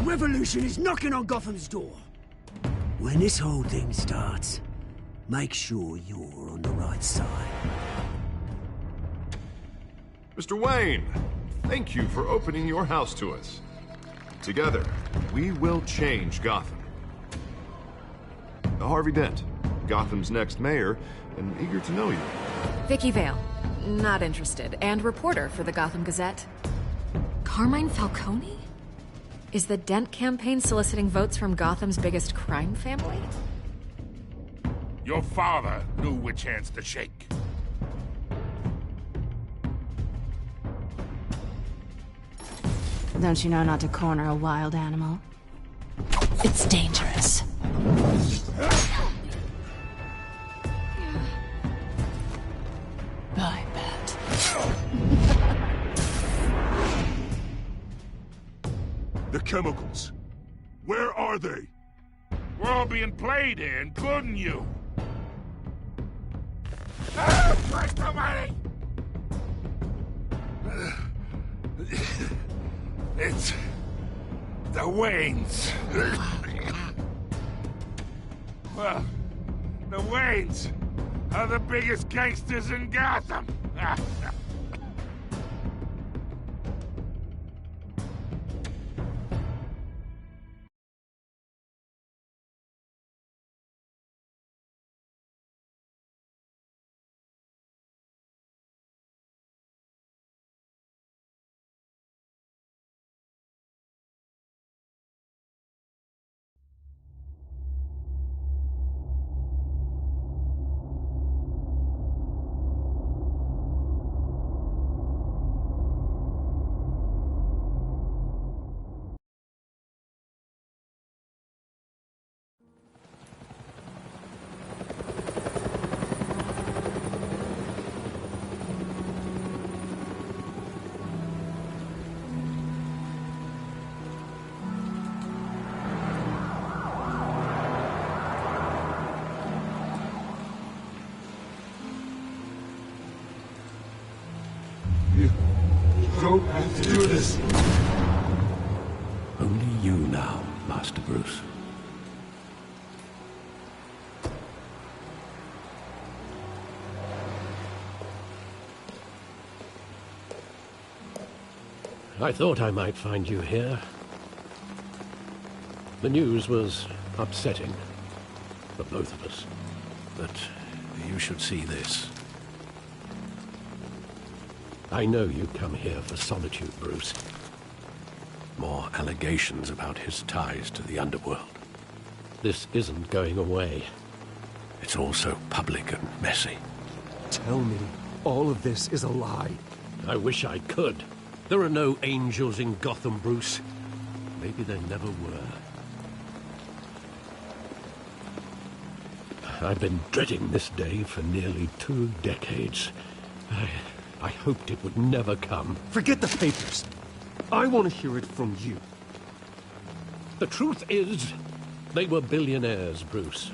revolution is knocking on Gotham's door. When this whole thing starts, make sure you're on the right side. Mr. Wayne, thank you for opening your house to us. Together, we will change Gotham. Harvey Dent, Gotham's next mayor, and eager to know you. Vicky Vale, not interested, and reporter for the Gotham Gazette. Carmine Falcone? Is the Dent campaign soliciting votes from Gotham's biggest crime family? Your father knew which hands to shake. Don't you know not to corner a wild animal? It's dangerous. I bet. The chemicals. Where are they? We're all being played here, including you. Ah, Christ almighty! It's the Waynes. Well, the Waynes are the biggest gangsters in Gotham. Don't have to do this. Only you now, Master Bruce. I thought I might find you here. The news was upsetting for both of us, but you should see this. I know you come here for solitude, Bruce. More allegations about his ties to the underworld. This isn't going away. It's all so public and messy. Tell me, all of this is a lie. I wish I could. There are no angels in Gotham, Bruce. Maybe there never were. I've been dreading this day for nearly 2 decades. I hoped it would never come. Forget the papers. I want to hear it from you. The truth is, they were billionaires, Bruce.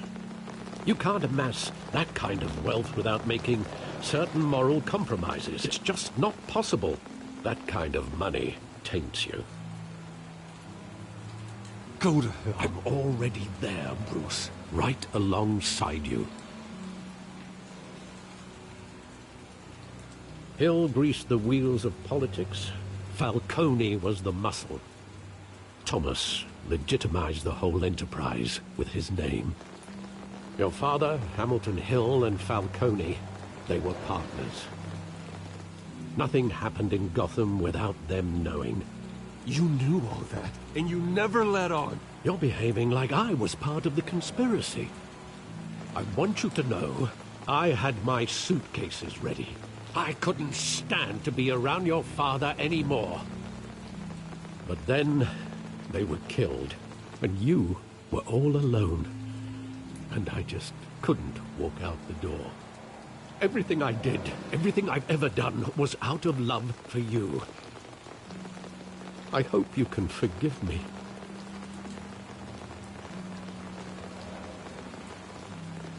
You can't amass that kind of wealth without making certain moral compromises. It's just not possible. That kind of money taints you. Go to hell. I'm already there, Bruce. Right alongside you. Hill greased the wheels of politics. Falcone was the muscle. Thomas legitimized the whole enterprise with his name. Your father, Hamilton Hill, and Falcone, they were partners. Nothing happened in Gotham without them knowing. You knew all that, and you never let on. You're behaving like I was part of the conspiracy. I want you to know, I had my suitcases ready. I couldn't stand to be around your father anymore. But then, they were killed, and you were all alone. And I just couldn't walk out the door. Everything I did, everything I've ever done, was out of love for you. I hope you can forgive me.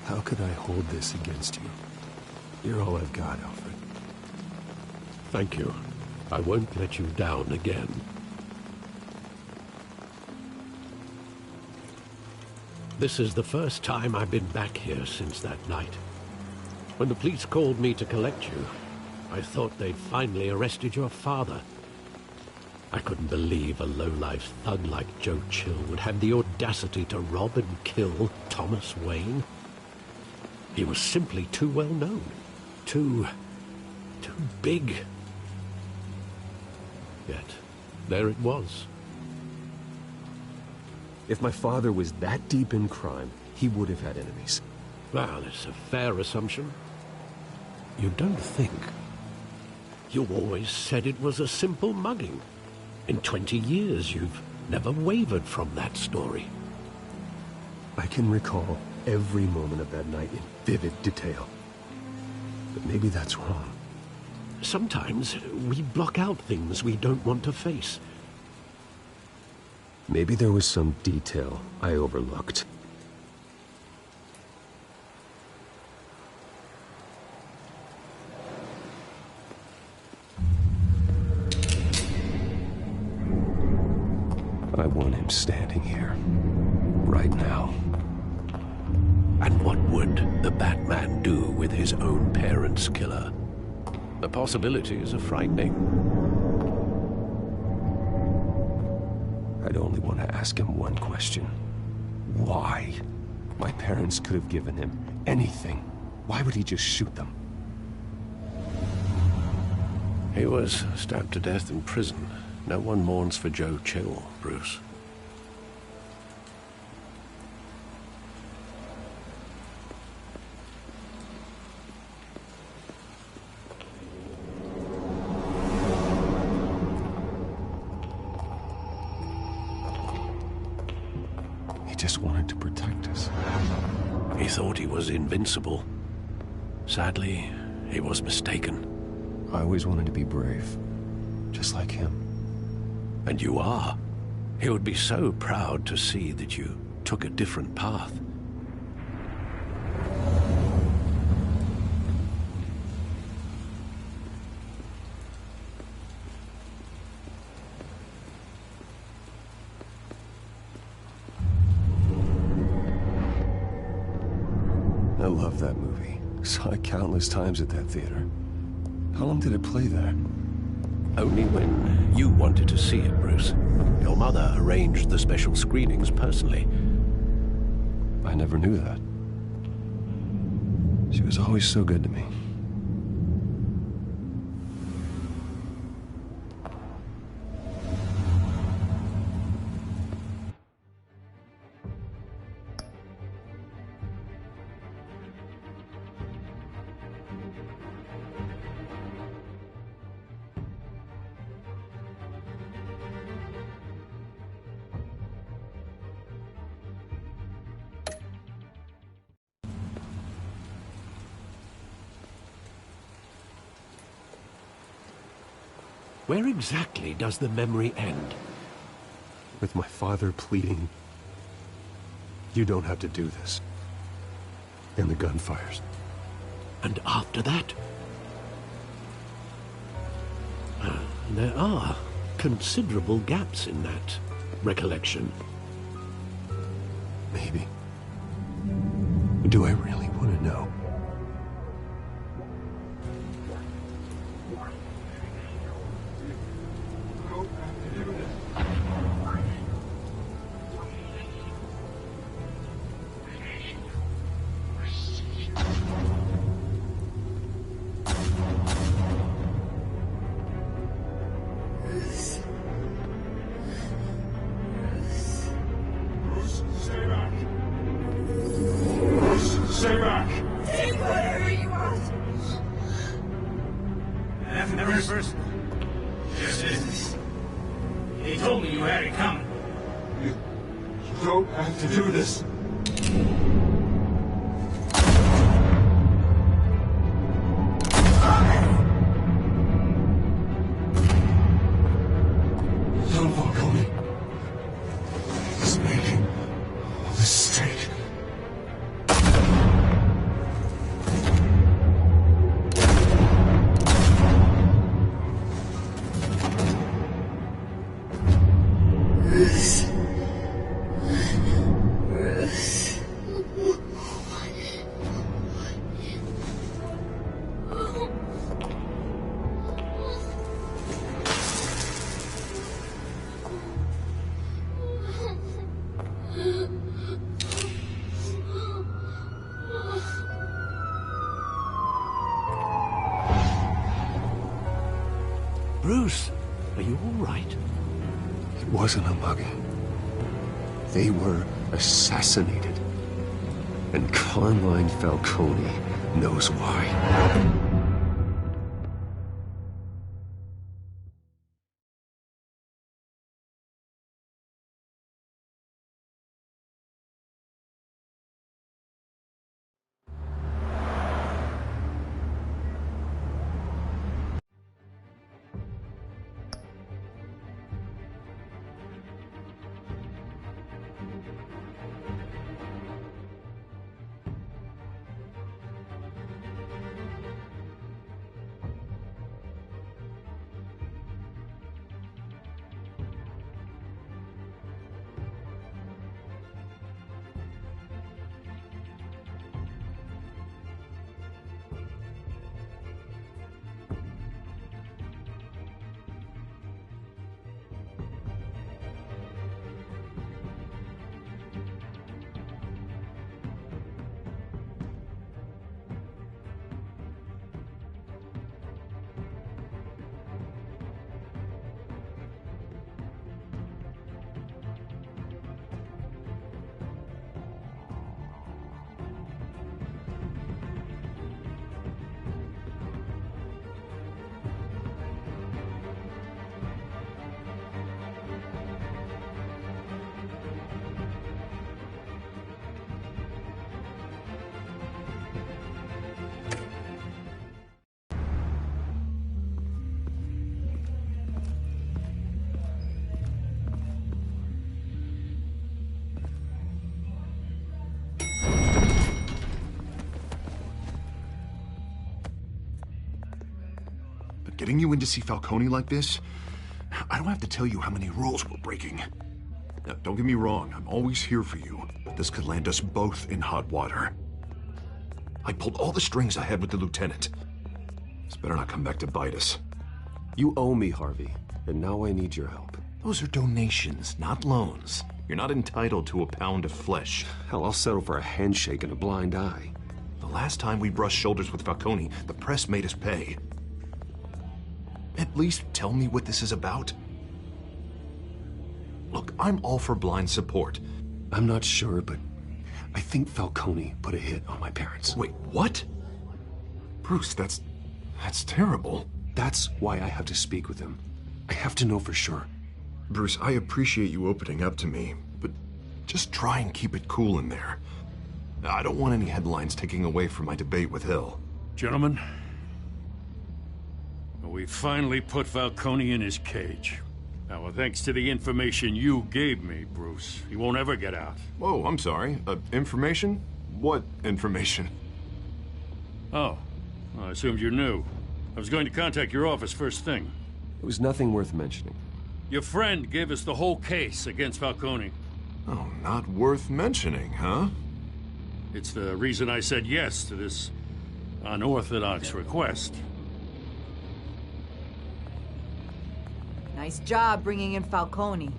How could I hold this against you? You're all I've got, Alfred. Thank you. I won't let you down again. This is the first time I've been back here since that night. When the police called me to collect you, I thought they'd finally arrested your father. I couldn't believe a low-life thug like Joe Chill would have the audacity to rob and kill Thomas Wayne. He was simply too well known. Too big. Yet, there it was. If my father was that deep in crime, he would have had enemies. Well, it's a fair assumption. You don't think? You always said it was a simple mugging. In 20 years, you've never wavered from that story. I can recall every moment of that night in vivid detail. But maybe that's wrong. Sometimes we block out things we don't want to face. Maybe there was some detail I overlooked. I want him standing here, right now. And what would the Batman do with his own parents' killer? The possibilities are frightening. I'd only want to ask him one question. Why? My parents could have given him anything. Why would he just shoot them? He was stabbed to death in prison. No one mourns for Joe Chill, Bruce. He just wanted to protect us. He thought he was invincible. Sadly, he was mistaken. I always wanted to be brave, just like him. And you are. He would be so proud to see that you took a different path. I love that movie. Saw it countless times at that theater. How long did it play there? Only when you wanted to see it, Bruce. Your mother arranged the special screenings personally. I never knew that. She was always so good to me. Where exactly does the memory end? With my father pleading, "You don't have to do this." And the gunfires. And after that? There are considerable gaps in that recollection. Maybe. Do I really want to know? Stay back! Take whatever you want! Every person. This is... He told me you had it coming. You don't have to do this. Don't walk on me. He's making a mistake. Bruce, are you all right? It wasn't a mugging. They were assassinated. And Carmine Falcone knows why. Getting you in to see Falcone like this? I don't have to tell you how many rules we're breaking. Now, don't get me wrong, I'm always here for you, but this could land us both in hot water. I pulled all the strings I had with the lieutenant. This better not come back to bite us. You owe me, Harvey, and now I need your help. Those are donations, not loans. You're not entitled to a pound of flesh. Hell, I'll settle for a handshake and a blind eye. The last time we brushed shoulders with Falcone, the press made us pay. At least tell me what this is about. Look, I'm all for blind support. I'm not sure, but I think Falcone put a hit on my parents. Wait, what? Bruce, that's terrible. That's why I have to speak with him. I have to know for sure. Bruce, I appreciate you opening up to me, but just try and keep it cool in there. I don't want any headlines taking away from my debate with Hill. Gentlemen, we finally put Falcone in his cage. Now, thanks to the information you gave me, Bruce, he won't ever get out. Whoa, I'm sorry. Information? What information? Oh, well, I assumed you knew. I was going to contact your office first thing. It was nothing worth mentioning. Your friend gave us the whole case against Falcone. Oh, not worth mentioning, huh? It's the reason I said yes to this unorthodox request. Nice job bringing in Falcone.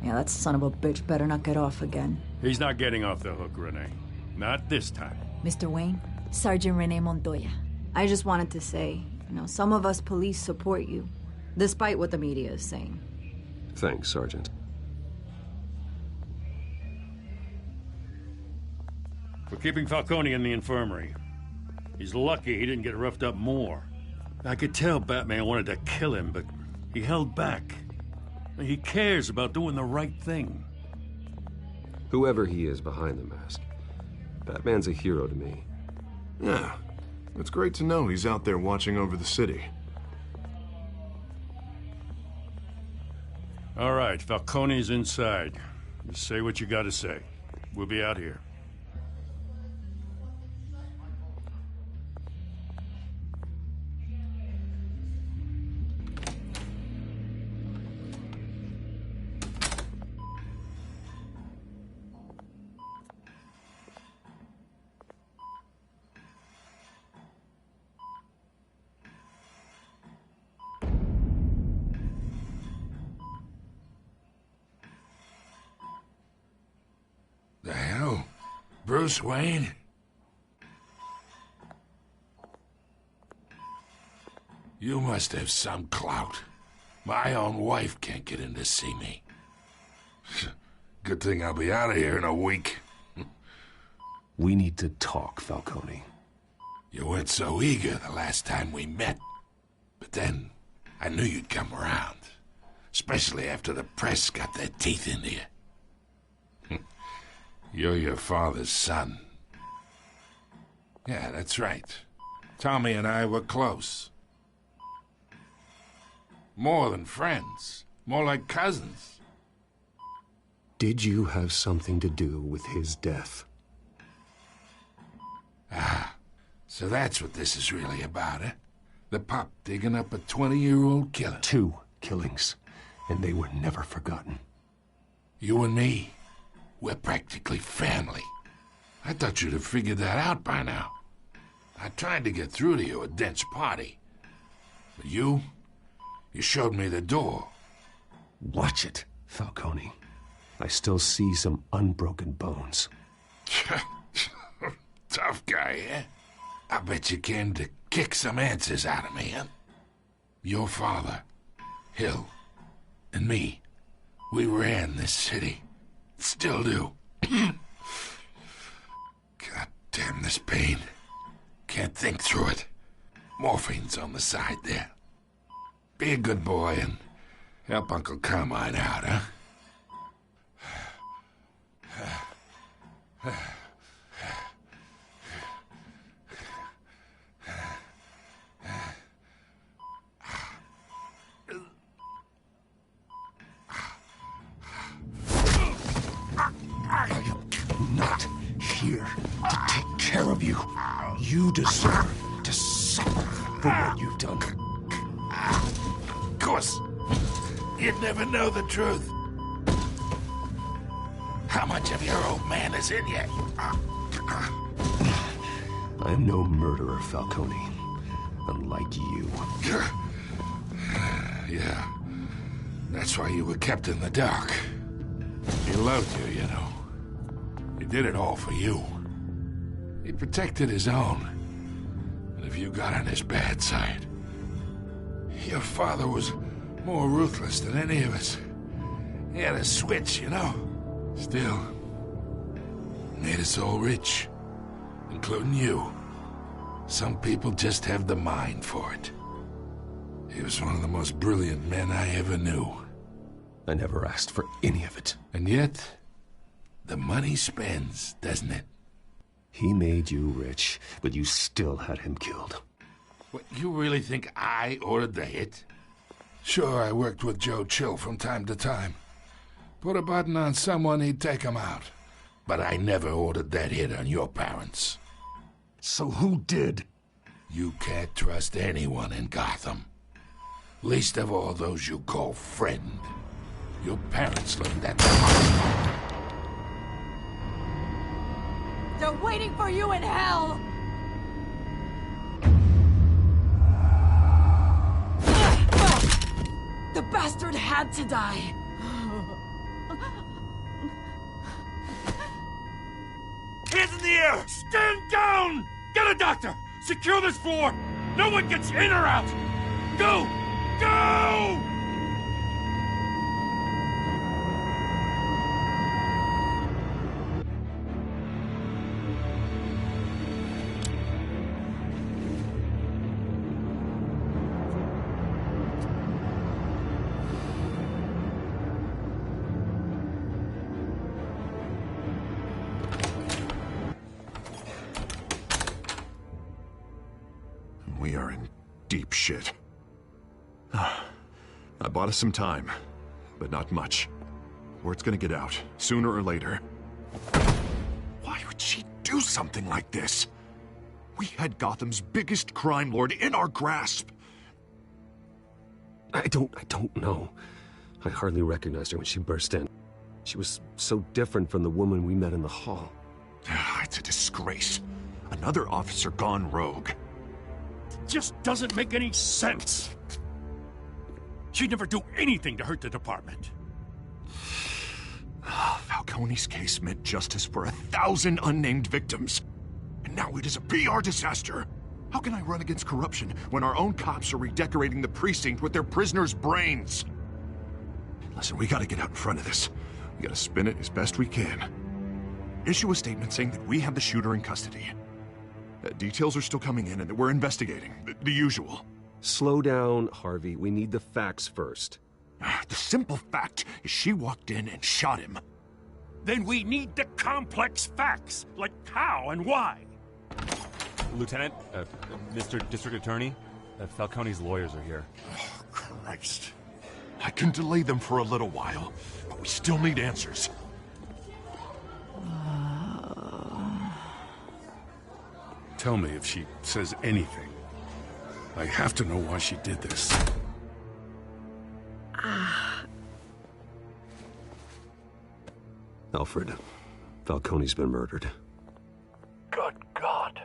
Yeah, that son of a bitch better not get off again. He's not getting off the hook, Renee. Not this time. Mr. Wayne, Sergeant Renee Montoya. I just wanted to say, some of us police support you, despite what the media is saying. Thanks, Sergeant. We're keeping Falcone in the infirmary. He's lucky he didn't get roughed up more. I could tell Batman wanted to kill him, but he held back. He cares about doing the right thing. Whoever he is behind the mask, Batman's a hero to me. Yeah, it's great to know he's out there watching over the city. All right, Falcone's inside. You say what you gotta say. We'll be out here. The hell? Bruce Wayne? You must have some clout. My own wife can't get in to see me. Good thing I'll be out of here in a week. We need to talk, Falcone. You weren't so eager the last time we met. But then, I knew you'd come around. Especially after the press got their teeth into you. You're your father's son. Yeah, that's right. Tommy and I were close. More than friends. More like cousins. Did you have something to do with his death? Ah, so that's what this is really about, eh? The pup digging up a 20-year-old killer. 2 killings, and they were never forgotten. You and me, we're practically family. I thought you'd have figured that out by now. I tried to get through to you at Dent's party. But you showed me the door. Watch it, Falcone. I still see some unbroken bones. Tough guy, eh? I bet you came to kick some answers out of me, huh? Your father, Hill, and me, we ran this city. Still do. God damn this pain. Can't think through it. Morphine's on the side there. Be a good boy and help Uncle Carmine out, huh? Not here to take care of you. You deserve to suffer for what you've done. Of course, you'd never know the truth. How much of your old man is in you? I'm no murderer, Falcone. Unlike you. Yeah. That's why you were kept in the dark. He loved you, you know. He did it all for you. He protected his own. And if you got on his bad side, your father was more ruthless than any of us. He had a switch, you know. Still, made us all rich, including you. Some people just have the mind for it. He was one of the most brilliant men I ever knew. I never asked for any of it. And yet, the money spends, doesn't it? He made you rich, but you still had him killed. What, you really think I ordered the hit? Sure, I worked with Joe Chill from time to time. Put a button on someone, he'd take him out. But I never ordered that hit on your parents. So who did? You can't trust anyone in Gotham. Least of all those you call friend. Your parents learned that. They're waiting for you in hell! The bastard had to die. Hands in the air! Stand down! Get a doctor! Secure this floor! No one gets in or out! Go! Go! We are in deep shit. I bought us some time, but not much. Word's gonna get out, sooner or later. Why would she do something like this? We had Gotham's biggest crime lord in our grasp. I don't know. I hardly recognized her when she burst in. She was so different from the woman we met in the hall. It's a disgrace. Another officer gone rogue. Just doesn't make any sense. She'd never do anything to hurt the department. Falcone's case meant justice for 1,000 unnamed victims. And now it is a PR disaster. How can I run against corruption when our own cops are redecorating the precinct with their prisoners' brains? Listen, we gotta get out in front of this. We gotta spin it as best we can. Issue a statement saying that we have the shooter in custody. Details are still coming in and that we're investigating. The usual. Slow down, Harvey. We need the facts first. The simple fact is she walked in and shot him. Then we need the complex facts, like how and why. Lieutenant, Mr. District Attorney, Falcone's lawyers are here. Oh, Christ. I can delay them for a little while, but we still need answers. Tell me if she says anything. I have to know why she did this. Alfred, Falcone's been murdered. Good God.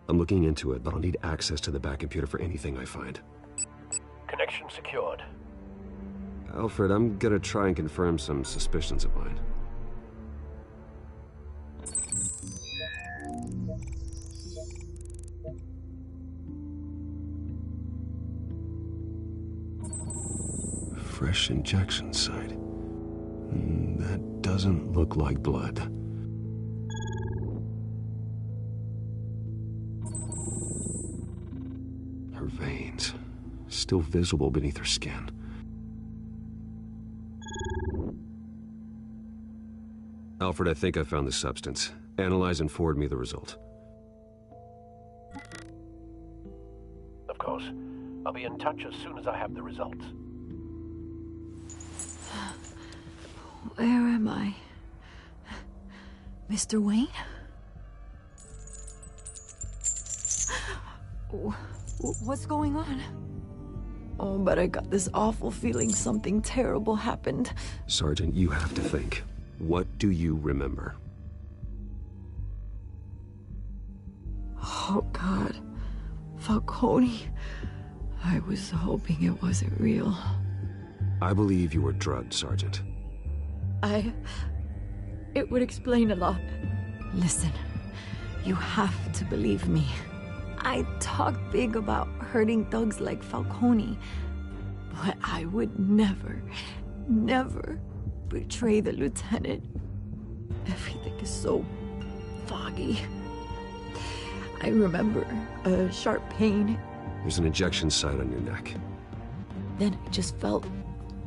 I'm looking into it, but I'll need access to the back computer for anything I find. Connection secured. Alfred, I'm gonna try and confirm some suspicions of mine. Fresh injection site. That doesn't look like blood. Her veins, still visible beneath her skin. Alfred, I think I found the substance. Analyze and forward me the result. Of course. I'll be in touch as soon as I have the results. Where am I? Mr. Wayne? What's going on? Oh, but I got this awful feeling something terrible happened. Sergeant, you have to think. What do you remember? Oh, God. Falcone. I was hoping it wasn't real. I believe you were drugged, Sergeant. It would explain a lot. Listen, you have to believe me. I talk big about hurting thugs like Falcone, but I would never betray the lieutenant. Everything is so foggy. I remember a sharp pain. There's an injection site on your neck. Then I just felt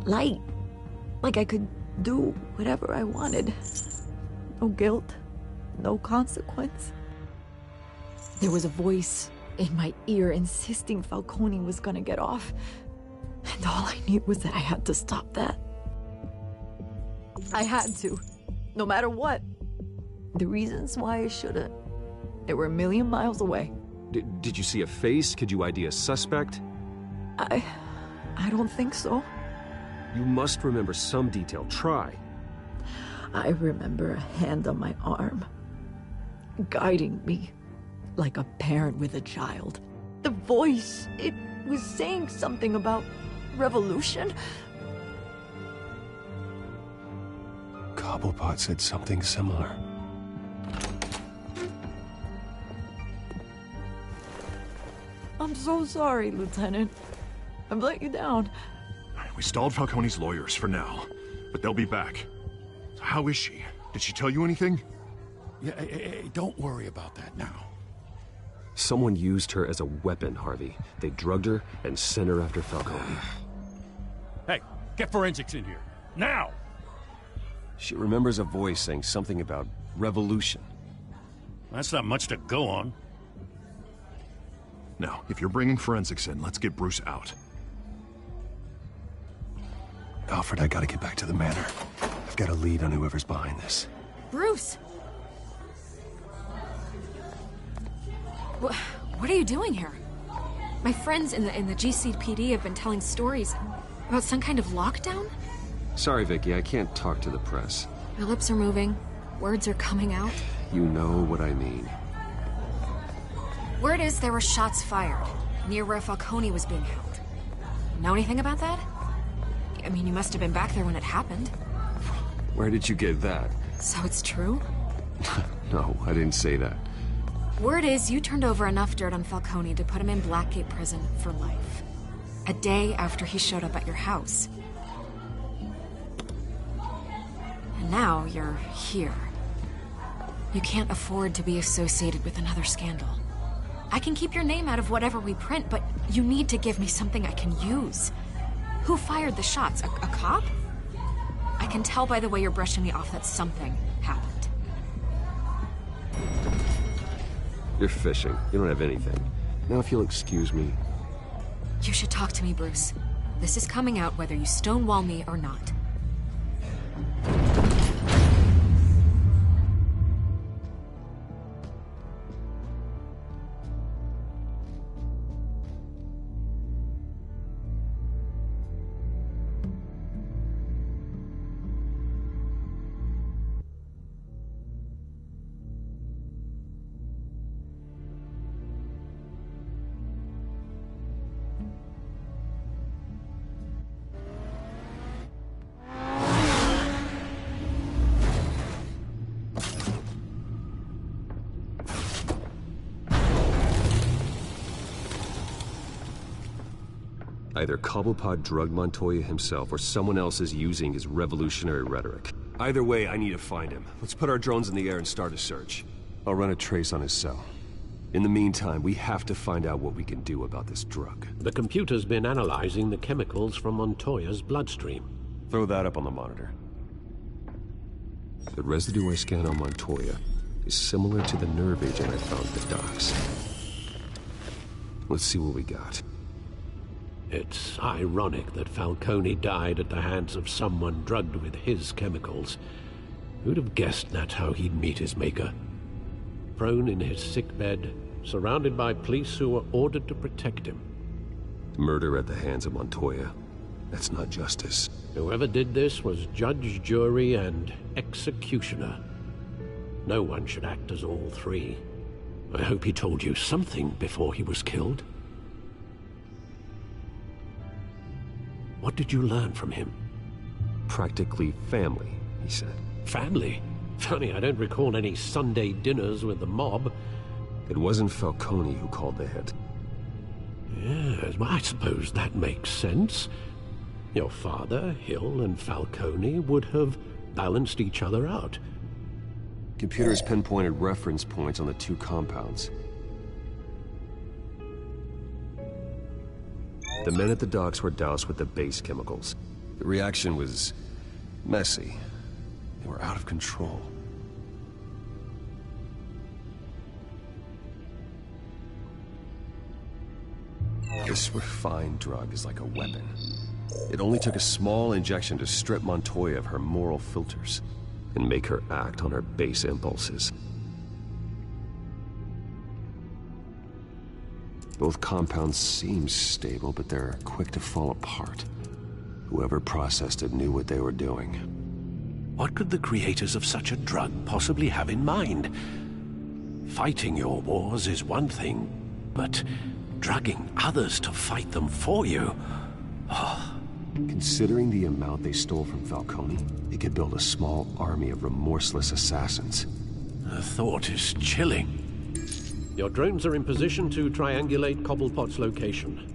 light, like I could do whatever I wanted. No guilt, no consequence. There was a voice in my ear insisting Falcone was gonna get off. And all I knew was that I had to stop that. I had to, no matter what. The reasons why I shouldn't, they were a million miles away. Did you see a face? Could you ID a suspect? I don't think so. You must remember some detail. Try. I remember a hand on my arm, guiding me like a parent with a child. The voice, it was saying something about revolution. Cobblepot said something similar. I'm so sorry, Lieutenant. I've let you down. We stalled Falcone's lawyers for now, but they'll be back. So how is she? Did she tell you anything? Yeah, don't worry about that now. Someone used her as a weapon, Harvey. They drugged her and sent her after Falcone. Hey, get forensics in here. Now! She remembers a voice saying something about revolution. That's not much to go on. Now, if you're bringing forensics in, let's get Bruce out. Alfred, I gotta get back to the manor. I've got a lead on whoever's behind this. Bruce! What are you doing here? My friends in the GCPD have been telling stories about some kind of lockdown? Sorry, Vicky, I can't talk to the press. Your lips are moving. Words are coming out. You know what I mean. Word is there were shots fired near where Falcone was being held. Know anything about that? I mean, you must have been back there when it happened. Where did you get that? So it's true? No, I didn't say that. Word is you turned over enough dirt on Falcone to put him in Blackgate Prison for life. A day after he showed up at your house. And now you're here. You can't afford to be associated with another scandal. I can keep your name out of whatever we print, but you need to give me something I can use. Who fired the shots? A cop? I can tell by the way you're brushing me off that something happened. You're fishing. You don't have anything. Now if you'll excuse me... You should talk to me, Bruce. This is coming out whether you stonewall me or not. Either Cobblepot drugged Montoya himself, or someone else is using his revolutionary rhetoric. Either way, I need to find him. Let's put our drones in the air and start a search. I'll run a trace on his cell. In the meantime, we have to find out what we can do about this drug. The computer's been analyzing the chemicals from Montoya's bloodstream. Throw that up on the monitor. The residue I scan on Montoya is similar to the nerve agent I found at the docks. Let's see what we got. It's ironic that Falcone died at the hands of someone drugged with his chemicals. Who'd have guessed that's how he'd meet his maker? Prone in his sickbed, surrounded by police who were ordered to protect him. Murder at the hands of Montoya. That's not justice. Whoever did this was judge, jury, and executioner. No one should act as all three. I hope he told you something before he was killed. What did you learn from him? Practically family, he said. Family? Funny, I don't recall any Sunday dinners with the mob. It wasn't Falcone who called the hit. Yes, well, I suppose that makes sense. Your father, Hill, and Falcone would have balanced each other out. Computers pinpointed reference points on the two compounds. The men at the docks were doused with the base chemicals. The reaction was messy. They were out of control. This refined drug is like a weapon. It only took a small injection to strip Montoya of her moral filters and make her act on her base impulses. Both compounds seem stable, but they're quick to fall apart. Whoever processed it knew what they were doing. What could the creators of such a drug possibly have in mind? Fighting your wars is one thing, but drugging others to fight them for you? Oh. Considering the amount they stole from Falcone, they could build a small army of remorseless assassins. The thought is chilling. Your drones are in position to triangulate Cobblepot's location.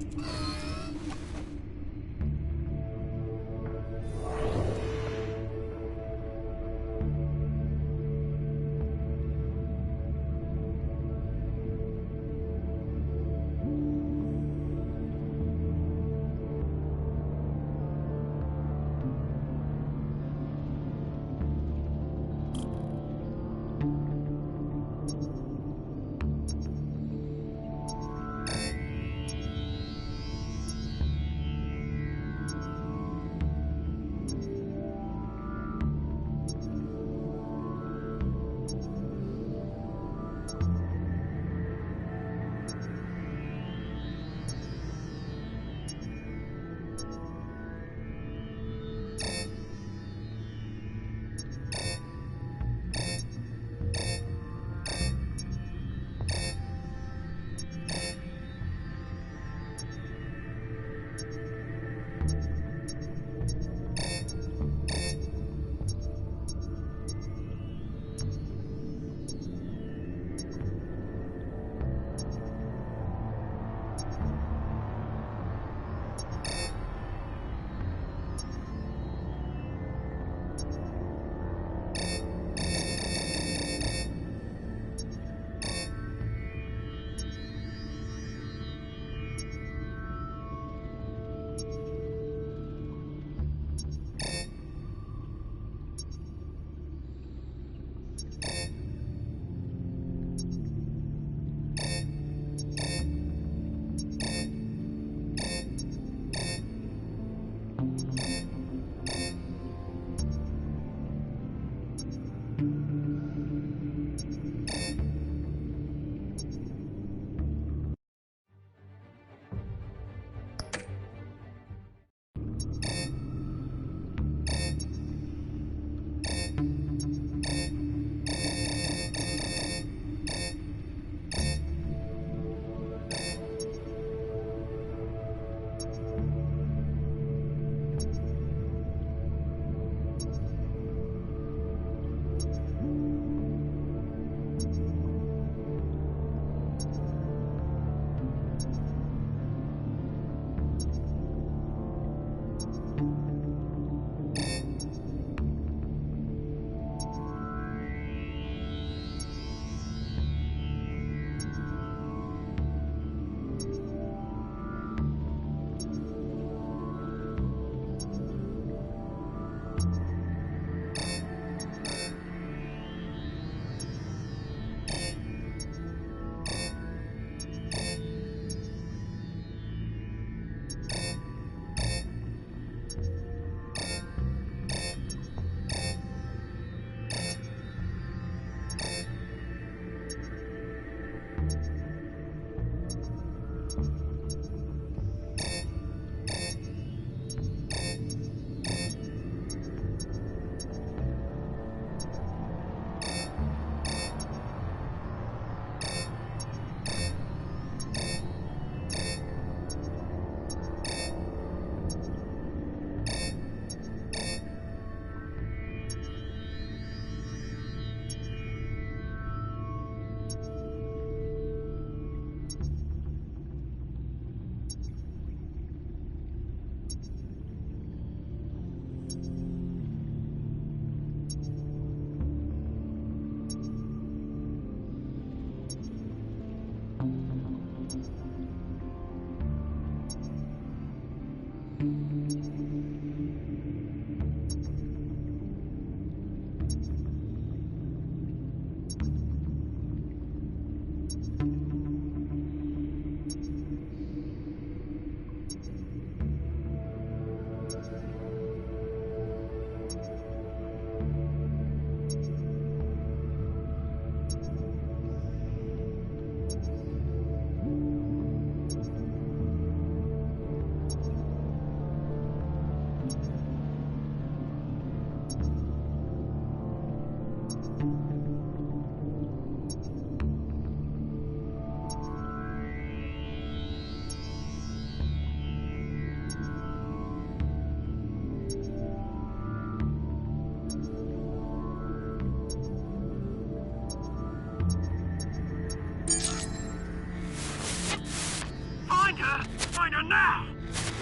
Find her now!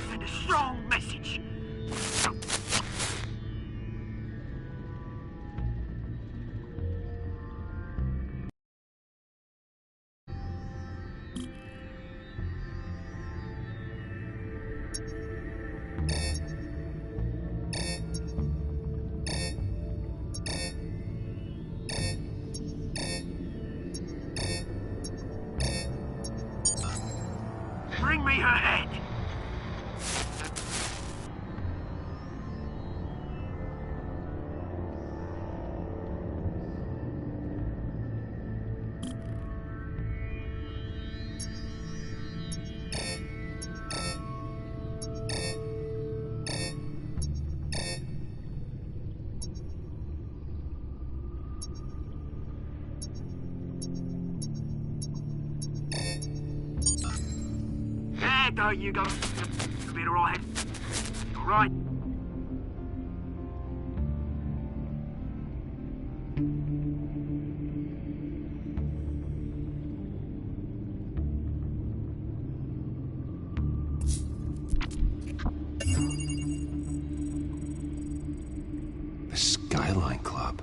Send a strong message. Bring me her head! There go, you go. You'll be alright. Alright. The Skyline Club.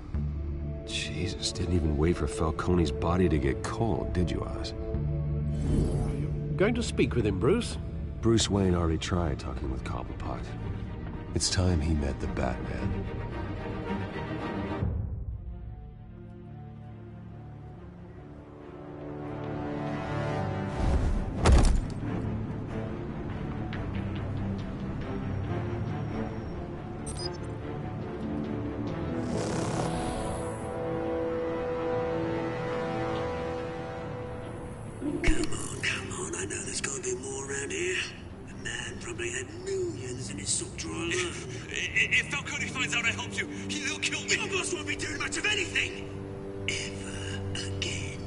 Jesus, didn't even wait for Falcone's body to get cold, did you, Oz? Going to speak with him, Bruce? Bruce Wayne already tried talking with Cobblepot. It's time he met the Batman. man probably had millions in his sock drawer. If Falcone finds out I helped you, he'll kill me. Your boss won't be doing much of anything! Ever again.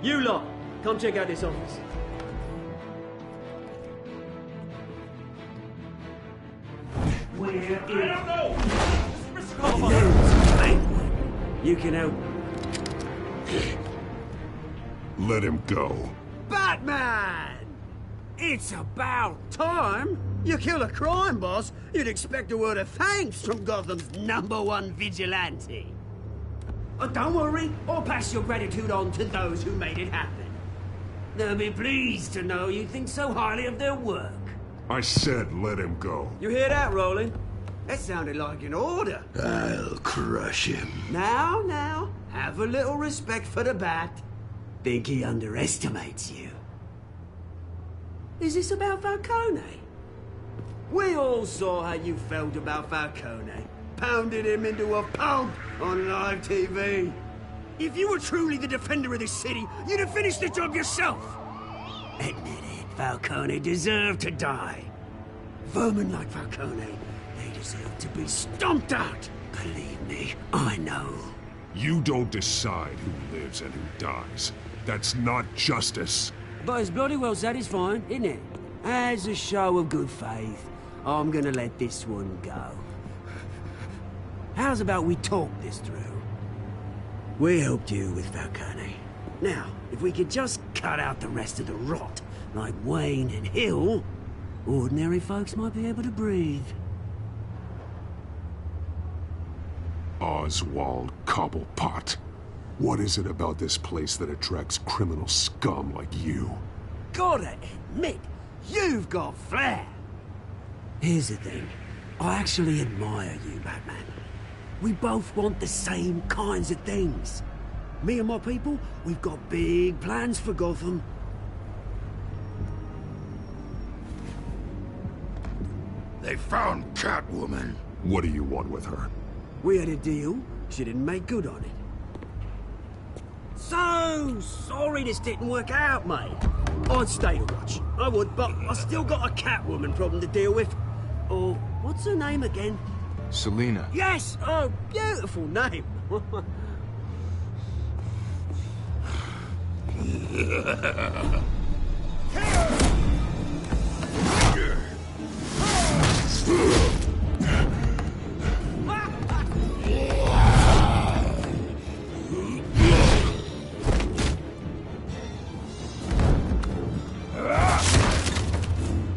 You lot, come check out this office. I don't know! Mr. Cobblepot! You can help. Let him go. Batman! It's about time. You kill a crime boss, you'd expect a word of thanks from Gotham's #1 vigilante. Oh, don't worry, I'll pass your gratitude on to those who made it happen. They'll be pleased to know you think so highly of their work. I said let him go. You hear that, Roland? That sounded like an order. I'll crush him. Now, have a little respect for the Bat. Think he underestimates you. Is this about Falcone? We all saw how you felt about Falcone. Pounded him into a pulp on live TV. If you were truly the defender of this city, you'd have finished the job yourself. Admit it, Falcone deserved to die. Vermin like Falcone, they deserve to be stomped out. Believe me, I know. You don't decide who lives and who dies. That's not justice. But it's bloody well satisfying, isn't it? As a show of good faith, I'm gonna let this one go. How's about we talk this through? We helped you with Falcone. Now, if we could just cut out the rest of the rot, like Wayne and Hill, ordinary folks might be able to breathe. Oswald Cobblepot. What is it about this place that attracts criminal scum like you? Gotta admit, you've got flair. Here's the thing. I actually admire you, Batman. We both want the same kinds of things. Me and my people, we've got big plans for Gotham. They found Catwoman. What do you want with her? We had a deal. She didn't make good on it. So sorry this didn't work out, mate. I'd stay to watch. I would, but I still got a Catwoman problem to deal with. Oh, what's her name again? Selina. Yes! Oh, beautiful name.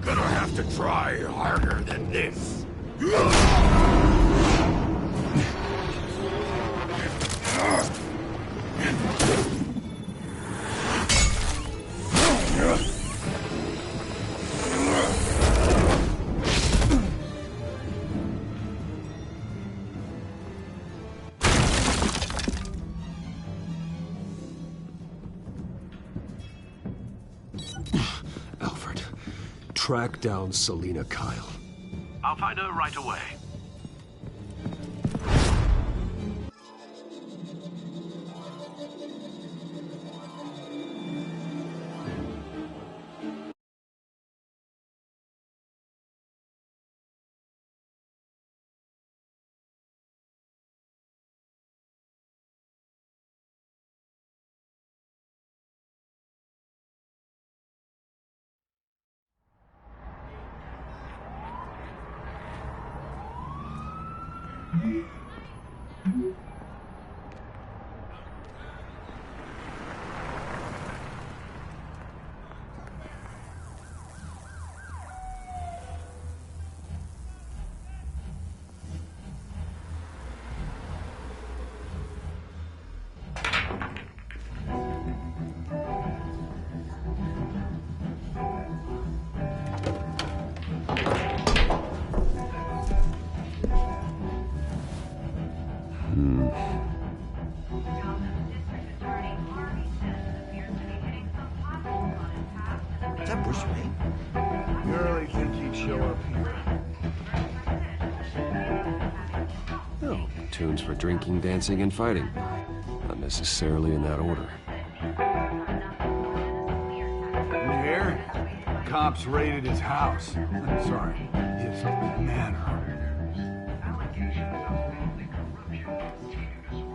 Gonna have to try harder than this. Alfred, track down Selina Kyle. I'll find her right away. tunes for drinking, dancing, and fighting. Not necessarily in that order. You hear? Cops raided his house. I'm sorry, his manor.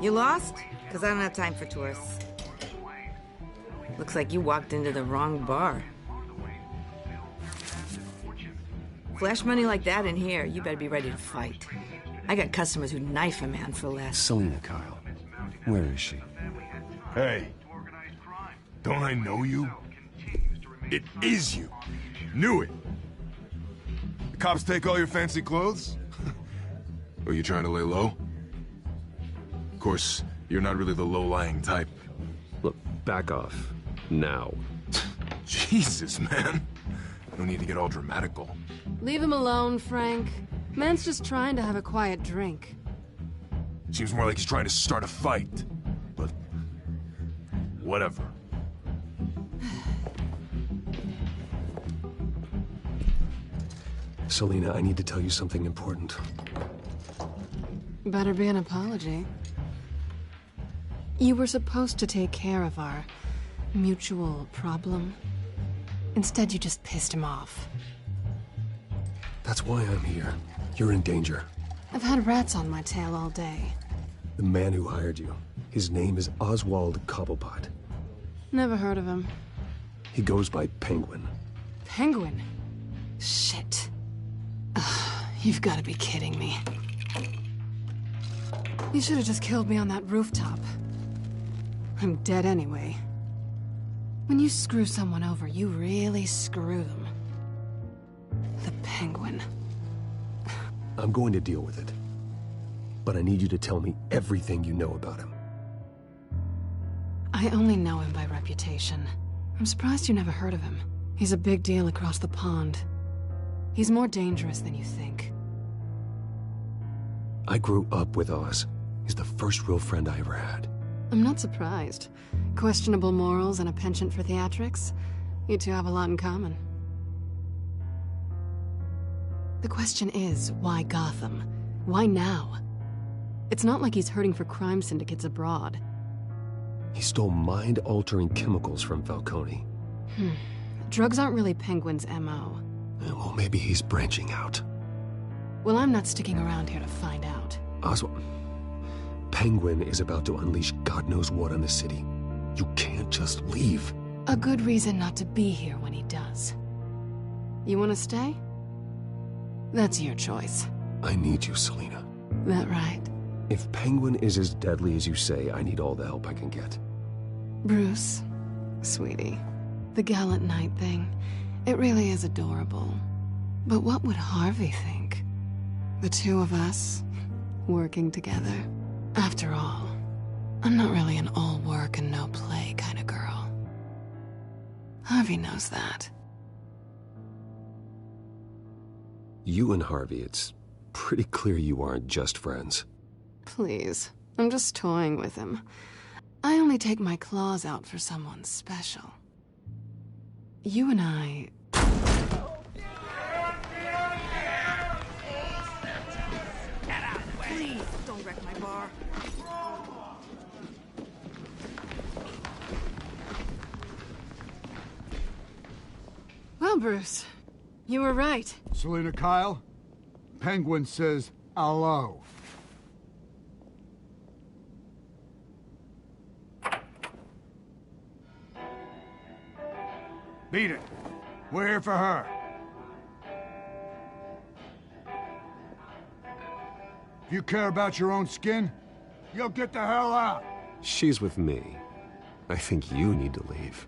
You lost? Because I don't have time for tourists. Looks like you walked into the wrong bar. Flash money like that in here, you better be ready to fight. I got customers who'd knife a man for less. Selina Kyle. Where is she? Hey. Don't I know you? It is you. Knew it. The cops take all your fancy clothes? Are you trying to lay low? Of course, you're not really the low-lying type. Look, back off. Now. Jesus, man. No need to get all dramatical. Leave him alone, Frank. Man's just trying to have a quiet drink. Seems more like he's trying to start a fight. But... whatever. Selina, I need to tell you something important. Better be an apology. You were supposed to take care of our mutual problem. Instead, you just pissed him off. That's why I'm here. You're in danger. I've had rats on my tail all day. The man who hired you, his name is Oswald Cobblepot. Never heard of him. He goes by Penguin. Penguin? Shit. Ugh, you've got to be kidding me. You should have just killed me on that rooftop. I'm dead anyway. When you screw someone over, you really screw them. The Penguin. I'm going to deal with it. But I need you to tell me everything you know about him. I only know him by reputation. I'm surprised you never heard of him. He's a big deal across the pond. He's more dangerous than you think. I grew up with Oz. He's the first real friend I ever had. I'm not surprised. Questionable morals and a penchant for theatrics. You two have a lot in common. The question is, why Gotham? Why now? It's not like he's hurting for crime syndicates abroad. He stole mind-altering chemicals from Falcone. Drugs aren't really Penguin's MO. Well, maybe he's branching out. Well, I'm not sticking around here to find out. Oswald, Penguin is about to unleash God knows what on the city. You can't just leave. A good reason not to be here when he does. You want to stay? That's your choice. I need you, Selina. That right? If Penguin is as deadly as you say, I need all the help I can get. Bruce, sweetie, the gallant knight thing, it really is adorable. But what would Harvey think? The two of us, working together. After all, I'm not really an all work and no play kind of girl. Harvey knows that. You and Harvey, it's pretty clear you aren't just friends. Please, I'm just toying with him. I only take my claws out for someone special. You and I... Please, don't wreck my bar. Well, Bruce, you were right. Selina Kyle, Penguin says hello. Beat it. We're here for her. If you care about your own skin, you'll get the hell out. She's with me. I think you need to leave.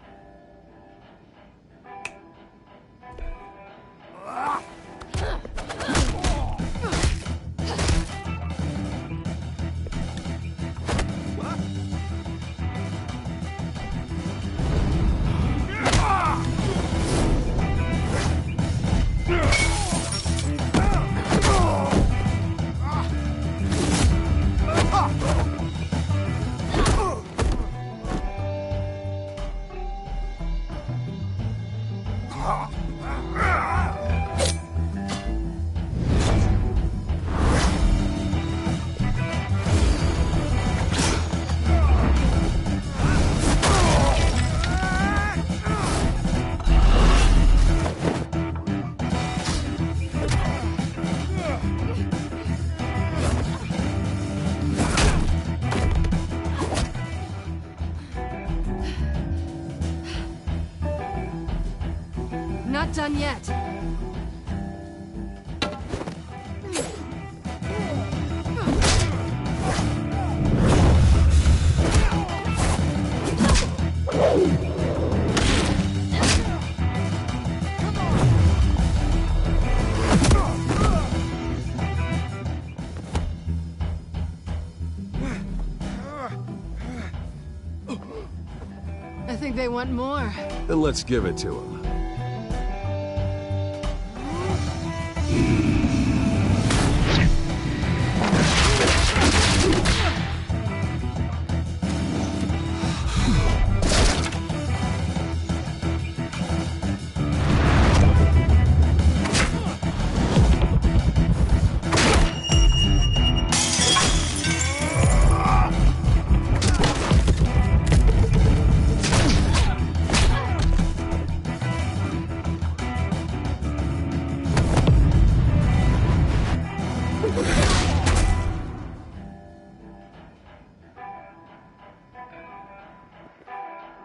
done yet. I think they want more. Then let's give it to them.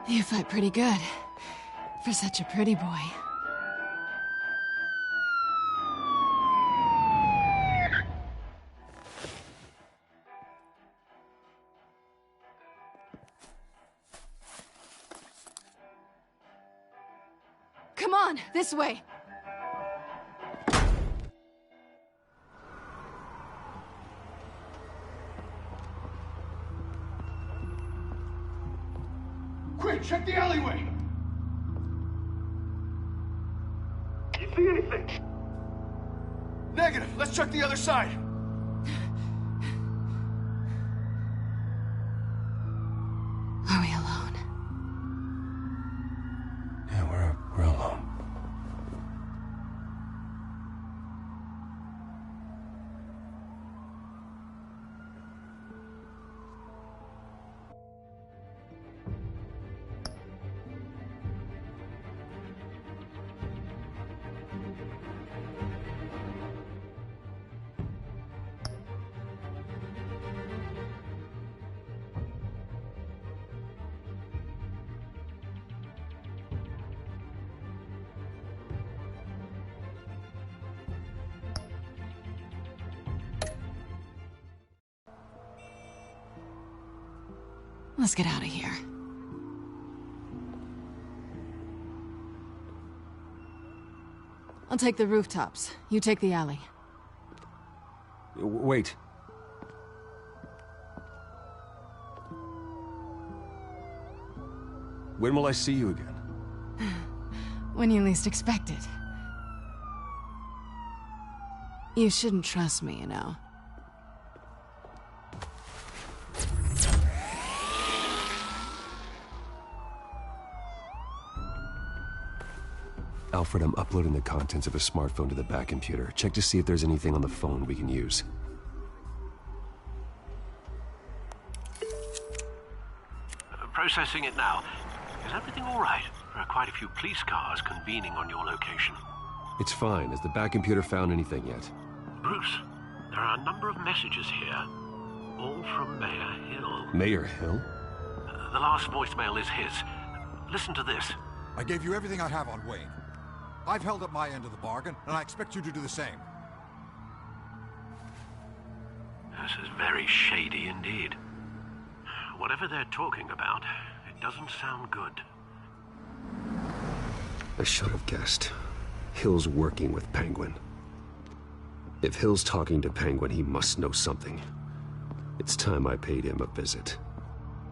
You fight pretty good. For such a pretty boy. Come on, this way. Quick, check the alleyway! You see anything? Negative. Let's check the other side. Are we alone? Yeah, we're alone. Let's get out of here. I'll take the rooftops. You take the alley. Wait. When will I see you again? When you least expect it. You shouldn't trust me, you know. Alfred, I'm uploading the contents of a smartphone to the back computer. Check to see if there's anything on the phone we can use. Processing it now. Is everything all right? There are quite a few police cars convening on your location. It's fine. Has the back computer found anything yet? Bruce, there are a number of messages here. All from Mayor Hill. Mayor Hill? The last voicemail is his. Listen to this. I gave you everything I have on Wayne. I've held up my end of the bargain, and I expect you to do the same. This is very shady indeed. Whatever they're talking about, it doesn't sound good. I should have guessed. Hill's working with Penguin. If Hill's talking to Penguin, he must know something. It's time I paid him a visit.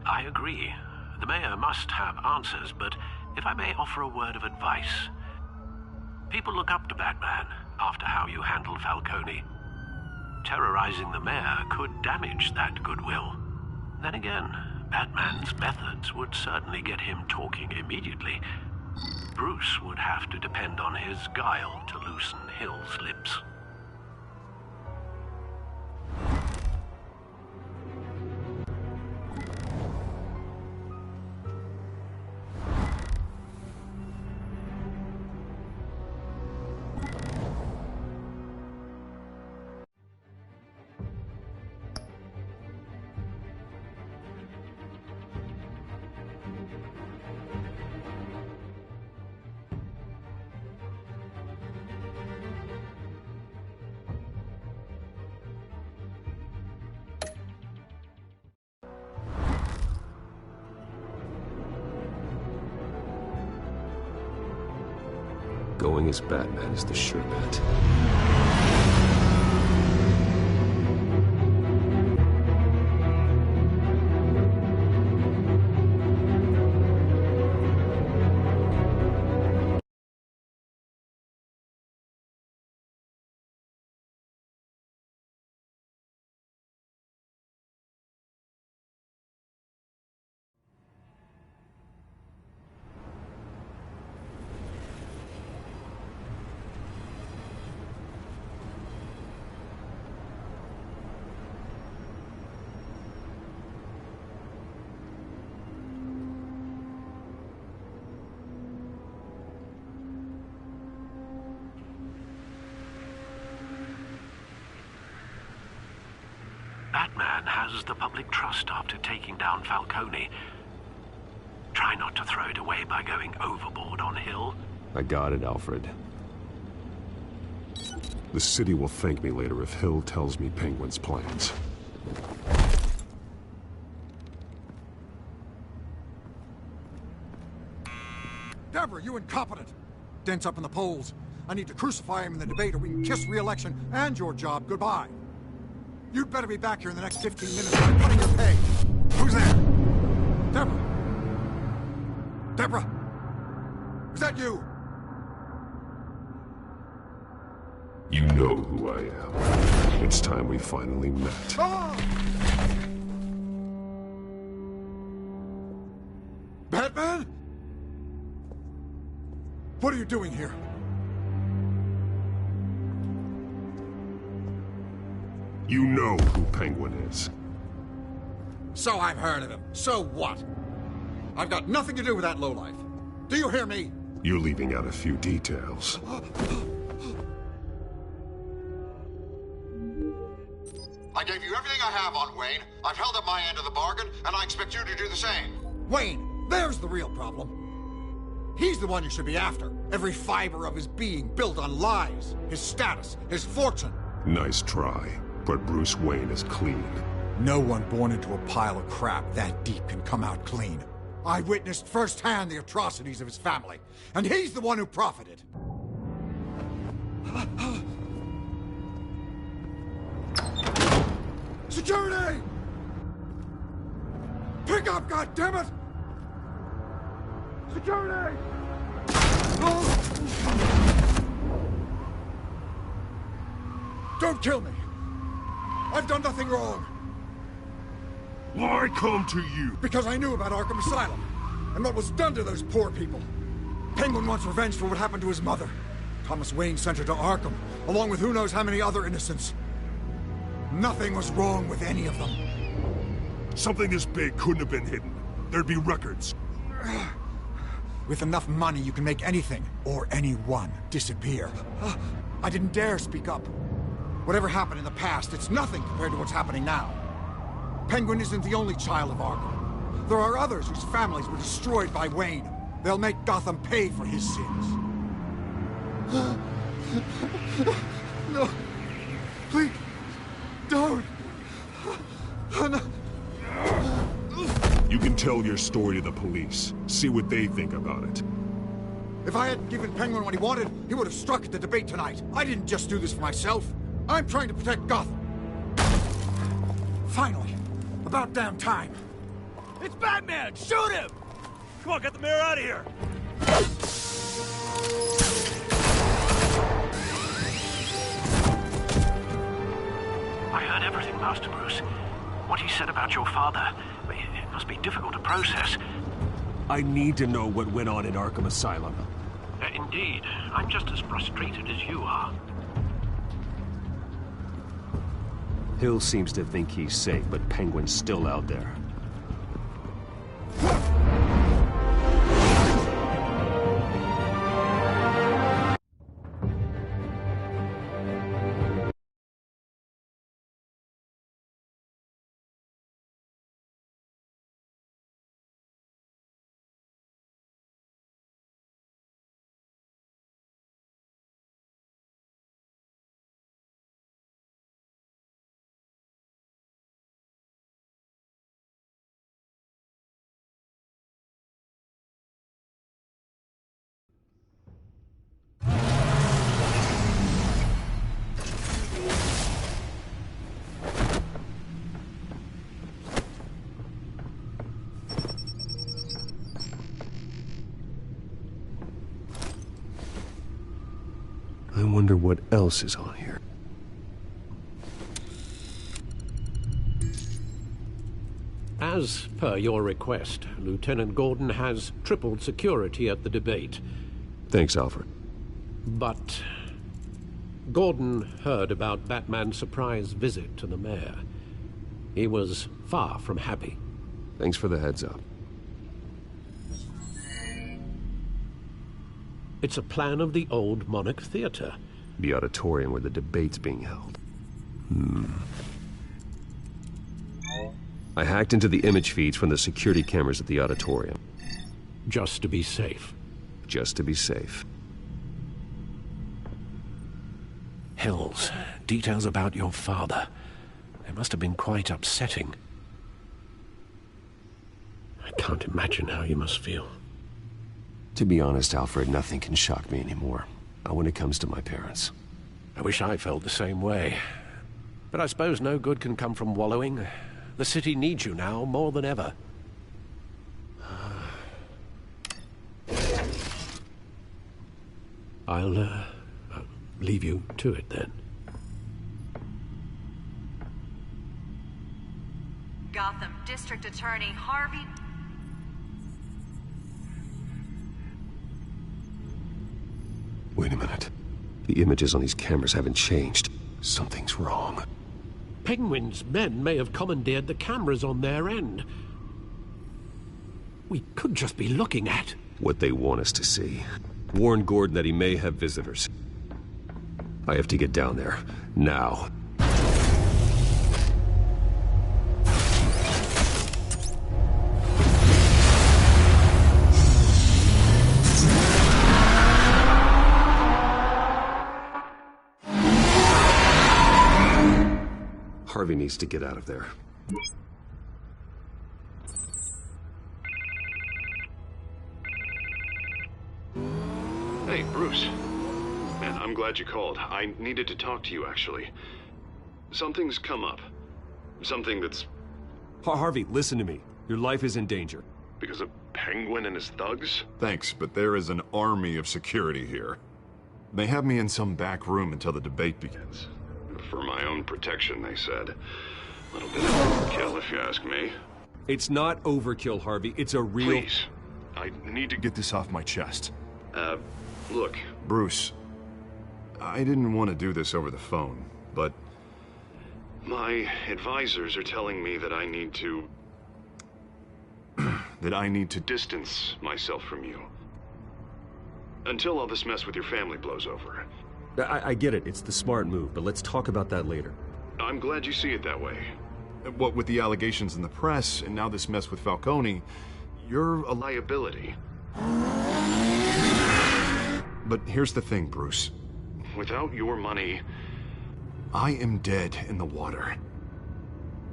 I agree. The mayor must have answers, but if I may offer a word of advice. People look up to Batman after how you handled Falcone. Terrorizing the mayor could damage that goodwill. Then again, Batman's methods would certainly get him talking immediately. Bruce would have to depend on his guile to loosen Hill's lips. Going as Batman is the sure bet. Batman has the public trust after taking down Falcone. Try not to throw it away by going overboard on Hill. I got it, Alfred. The city will thank me later if Hill tells me Penguin's plans. Deborah, you incompetent! Dent's up in the polls. I need to crucify him in the debate or we can kiss re-election and your job goodbye. You'd better be back here in the next 15 minutes or I'm cutting your pay. Who's there? Deborah! Deborah! Is that you? You know who I am. It's time we finally met. Ah! Batman? What are you doing here? You know who Penguin is. So I've heard of him. So what? I've got nothing to do with that lowlife. Do you hear me? You're leaving out a few details. I gave you everything I have on Wayne. I've held up my end of the bargain, and I expect you to do the same. Wayne, there's the real problem. He's the one you should be after. Every fiber of his being built on lies, his status, his fortune. Nice try, but Bruce Wayne is clean. No one born into a pile of crap that deep can come out clean. I witnessed firsthand the atrocities of his family, and he's the one who profited. Security! Pick up, goddammit! Security! Don't kill me! I've done nothing wrong! Why come to you? Because I knew about Arkham Asylum, and what was done to those poor people. Penguin wants revenge for what happened to his mother. Thomas Wayne sent her to Arkham, along with who knows how many other innocents. Nothing was wrong with any of them. Something this big couldn't have been hidden. There'd be records. With enough money, you can make anything, or anyone, disappear. I didn't dare speak up. Whatever happened in the past, it's nothing compared to what's happening now. Penguin isn't the only child of Arkham. There are others whose families were destroyed by Wayne. They'll make Gotham pay for his sins. No. Please. Don't. No. You can tell your story to the police. See what they think about it. If I had given Penguin what he wanted, he would have struck at the debate tonight. I didn't just do this for myself. I'm trying to protect Gotham. Finally. About damn time. It's Batman! Shoot him! Come on, get the mayor out of here! I heard everything, Master Bruce. What he said about your father, it must be difficult to process. I need to know what went on in Arkham Asylum. Indeed. I'm just as frustrated as you are. Hill seems to think he's safe, but Penguin's still out there. wonder what else is on here. As per your request, Lieutenant Gordon has tripled security at the debate. Thanks, Alfred. But Gordon heard about Batman's surprise visit to the mayor. He was far from happy. Thanks for the heads up. It's a plan of the old Monarch Theater. The auditorium where the debate's being held. I hacked into the image feeds from the security cameras at the auditorium. Just to be safe. Just to be safe. Hills, details about your father. They must have been quite upsetting. I can't imagine how you must feel. To be honest, Alfred, nothing can shock me anymore. Not when it comes to my parents. I wish I felt the same way. But I suppose no good can come from wallowing. The city needs you now more than ever. I'll leave you to it then. Gotham District Attorney Harvey... Wait a minute. The images on these cameras haven't changed. Something's wrong. Penguin's men may have commandeered the cameras on their end. We could just be looking at... what they want us to see. Warn Gordon that he may have visitors. I have to get down there. Now. Harvey needs to get out of there. Hey, Bruce. Man, I'm glad you called. I needed to talk to you, actually. Something's come up. Something that's... Harvey, listen to me. Your life is in danger. Because of Penguin and his thugs? Thanks, but there is an army of security here. They have me in some back room until the debate begins. For my own protection, they said. A little bit of overkill, if you ask me. It's not overkill, Harvey. It's a real... Please. I need to get this off my chest. Look. Bruce, I didn't want to do this over the phone, but... my advisors are telling me that I need to... that I need to distance myself from you. Until all this mess with your family blows over. I get it. It's the smart move, but let's talk about that later. I'm glad you see it that way. What with the allegations in the press, and now this mess with Falcone, you're a liability. But here's the thing, Bruce. Without your money, I am dead in the water.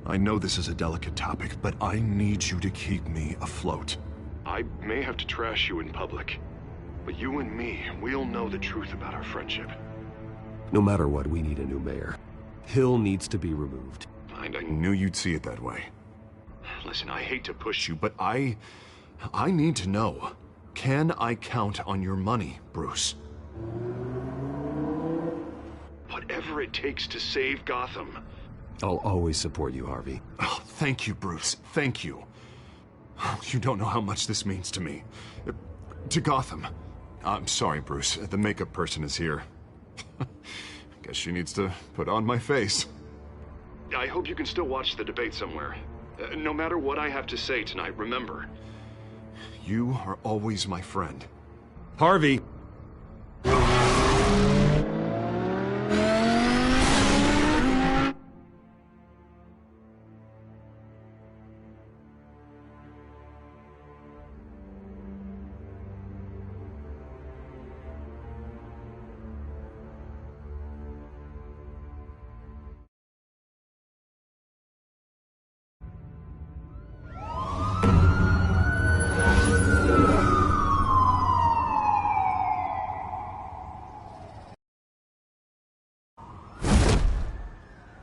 I know this is a delicate topic, but I need you to keep me afloat. I may have to trash you in public, but you and me, we'll know the truth about our friendship. No matter what, we need a new mayor. Hill needs to be removed. I knew you'd see it that way. Listen, I hate to push you, but I need to know. Can I count on your money, Bruce? Whatever it takes to save Gotham. I'll always support you, Harvey. Oh, thank you, Bruce. Thank you. You don't know how much this means to me. To Gotham. I'm sorry, Bruce. The makeup person is here. Guess she needs to put on my face. I hope you can still watch the debate somewhere. No matter what I have to say tonight, remember, you are always my friend. Harvey!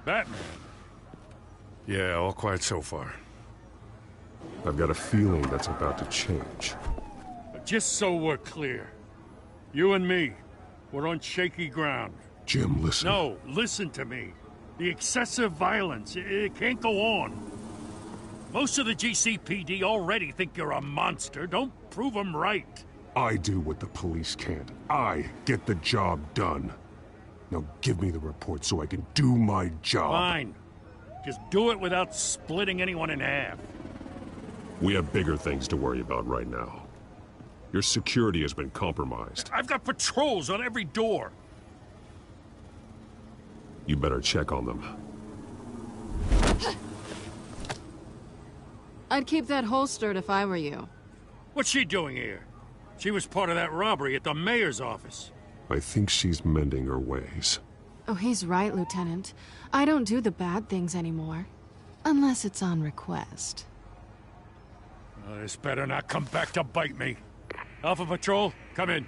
Batman. Yeah, all quiet so far. I've got a feeling that's about to change. Just so we're clear, you and me, We're on shaky ground. Jim, listen. No, listen to me. The excessive violence, it can't go on. Most of the GCPD already think you're a monster. Don't prove them right. I do what the police can't. I get the job done. Now give me the report so I can do my job. Fine. Just do it without splitting anyone in half. We have bigger things to worry about right now. Your security has been compromised. I've got patrols on every door. You better check on them. I'd keep that holstered if I were you. What's she doing here? She was part of that robbery at the mayor's office. I think she's mending her ways. Oh, he's right, Lieutenant. I don't do the bad things anymore. Unless it's on request. This better not come back to bite me. Alpha Patrol, come in.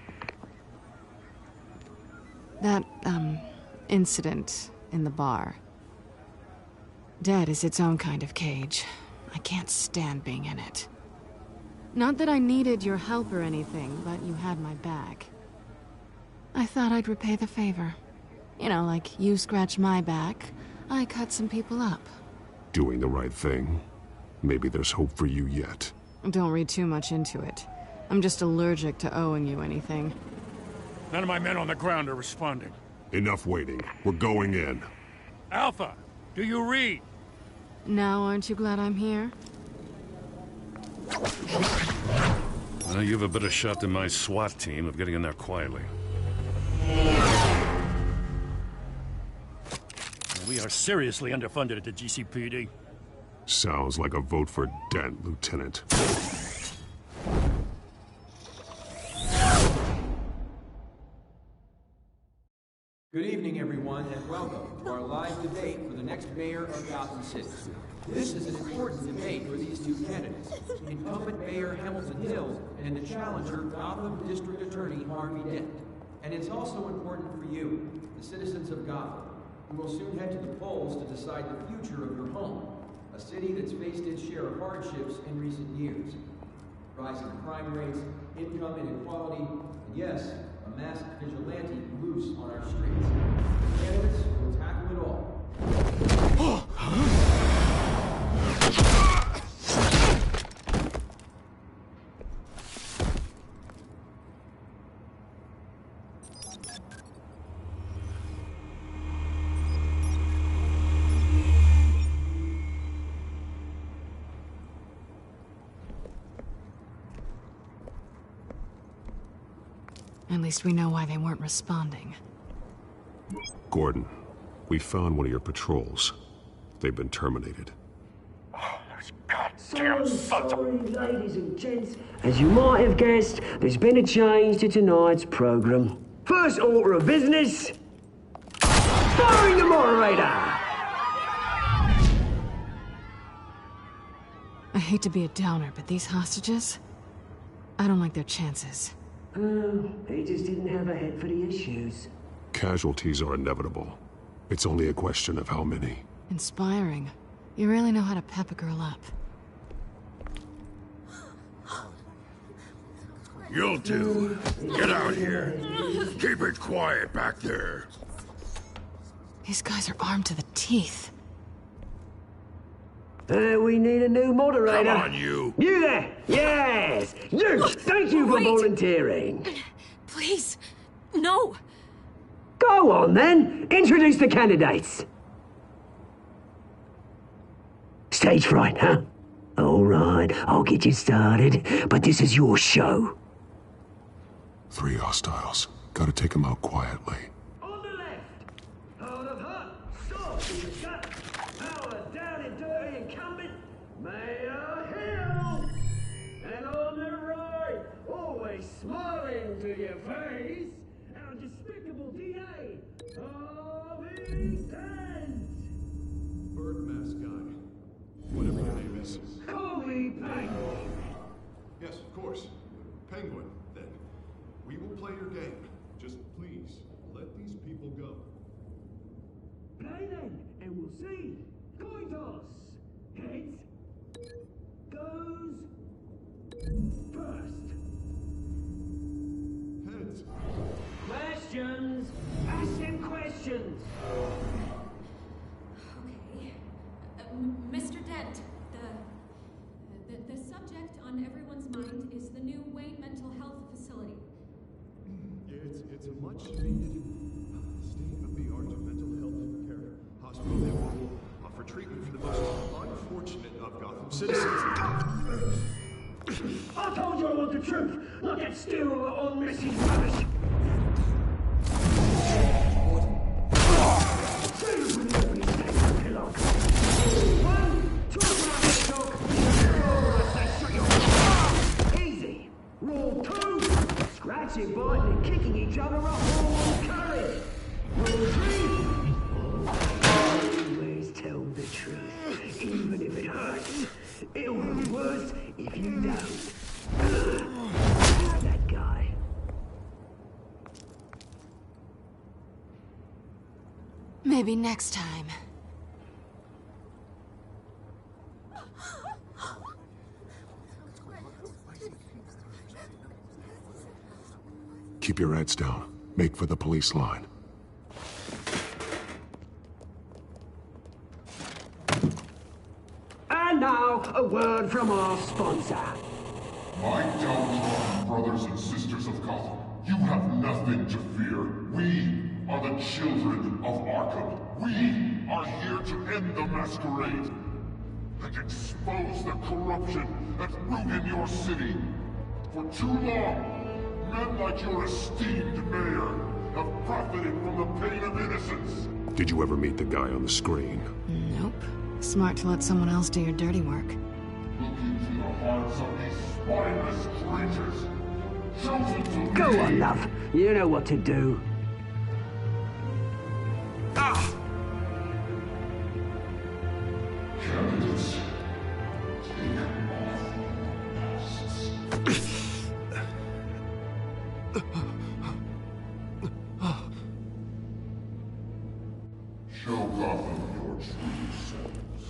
That, incident in the bar. Dead is its own kind of cage. I can't stand being in it. Not that I needed your help or anything, but you had my back. I thought I'd repay the favor. You know, like you scratch my back, I cut some people up. Doing the right thing. Maybe there's hope for you yet. Don't read too much into it. I'm just allergic to owing you anything. None of my men on the ground are responding. Enough waiting. We're going in. Alpha, do you read? Now aren't you glad I'm here? Well, you have a better shot than my SWAT team of getting in there quietly. We are seriously underfunded at the GCPD. Sounds like a vote for Dent, Lieutenant. Good evening, everyone, and welcome to our live debate for the next mayor of Gotham City. This is an important debate for these two candidates, incumbent Mayor Hamilton Hill and the challenger Gotham District Attorney Harvey Dent. And it's also important for you, the citizens of Gotham, who will soon head to the polls to decide the future of your home, a city that's faced its share of hardships in recent years. Rising crime rates, income inequality, and yes, a masked vigilante loose on our streets. The candidates will tackle it all. At least we know why they weren't responding. Gordon, we found one of your patrols. They've been terminated. Oh, those goddamn sons of... Ladies and gents, as you might have guessed, there's been a change to tonight's program. First order of business... firing the moderator! I hate to be a downer, but these hostages... I don't like their chances. Oh, he just didn't have a head for the issues. Casualties are inevitable. It's only a question of how many. Inspiring. You really know how to pep a girl up. You'll do. Get out here. Keep it quiet back there. These guys are armed to the teeth. We need a new moderator. Come on, you. You there! Yes! You! Thank you for volunteering. Please, no. Go on, then. Introduce the candidates. Stage fright, huh? All right, I'll get you started, but this is your show. 3 hostiles. Gotta take them out quietly. On the left, hard of heart, soft in the gut, power down and dirty incumbent, Mayor Hill. And on the right, always smiling to your face, our despicable DA, Harvey Dent. Bird mask guy. Whatever your name is. Call me Penguin. Yes, of course. Penguin, then. We will play your game. Just please, let these people go. Play then, and we'll see. Coin toss. Heads goes first. Heads. Question. It's a much needed state-of-the-art mental health care hospital that will offer treatment for the most unfortunate of Gotham citizens. I told you I want the truth! Look at Stu on missing rubbish! Easy! Rule 2! Scratching, biting, and kicking each other up all courage! Rule 3! Always tell the truth, even if it hurts. It'll be worse if you don't. That guy. Maybe next time. Keep your heads down. Make for the police line. And now, a word from our sponsor. My downtrodden brothers and sisters of Gotham, you have nothing to fear. We are the children of Arkham. We are here to end the masquerade and expose the corruption that rooted your city. For too long, men like your esteemed mayor have profited from the pain of innocence. Did you ever meet the guy on the screen? Nope. Smart to let someone else do your dirty work. Look into the hearts of these spineless creatures, chosen to Go lead. on, love. You know what to do. Candidates, take off masks. Show Gotham your true selves.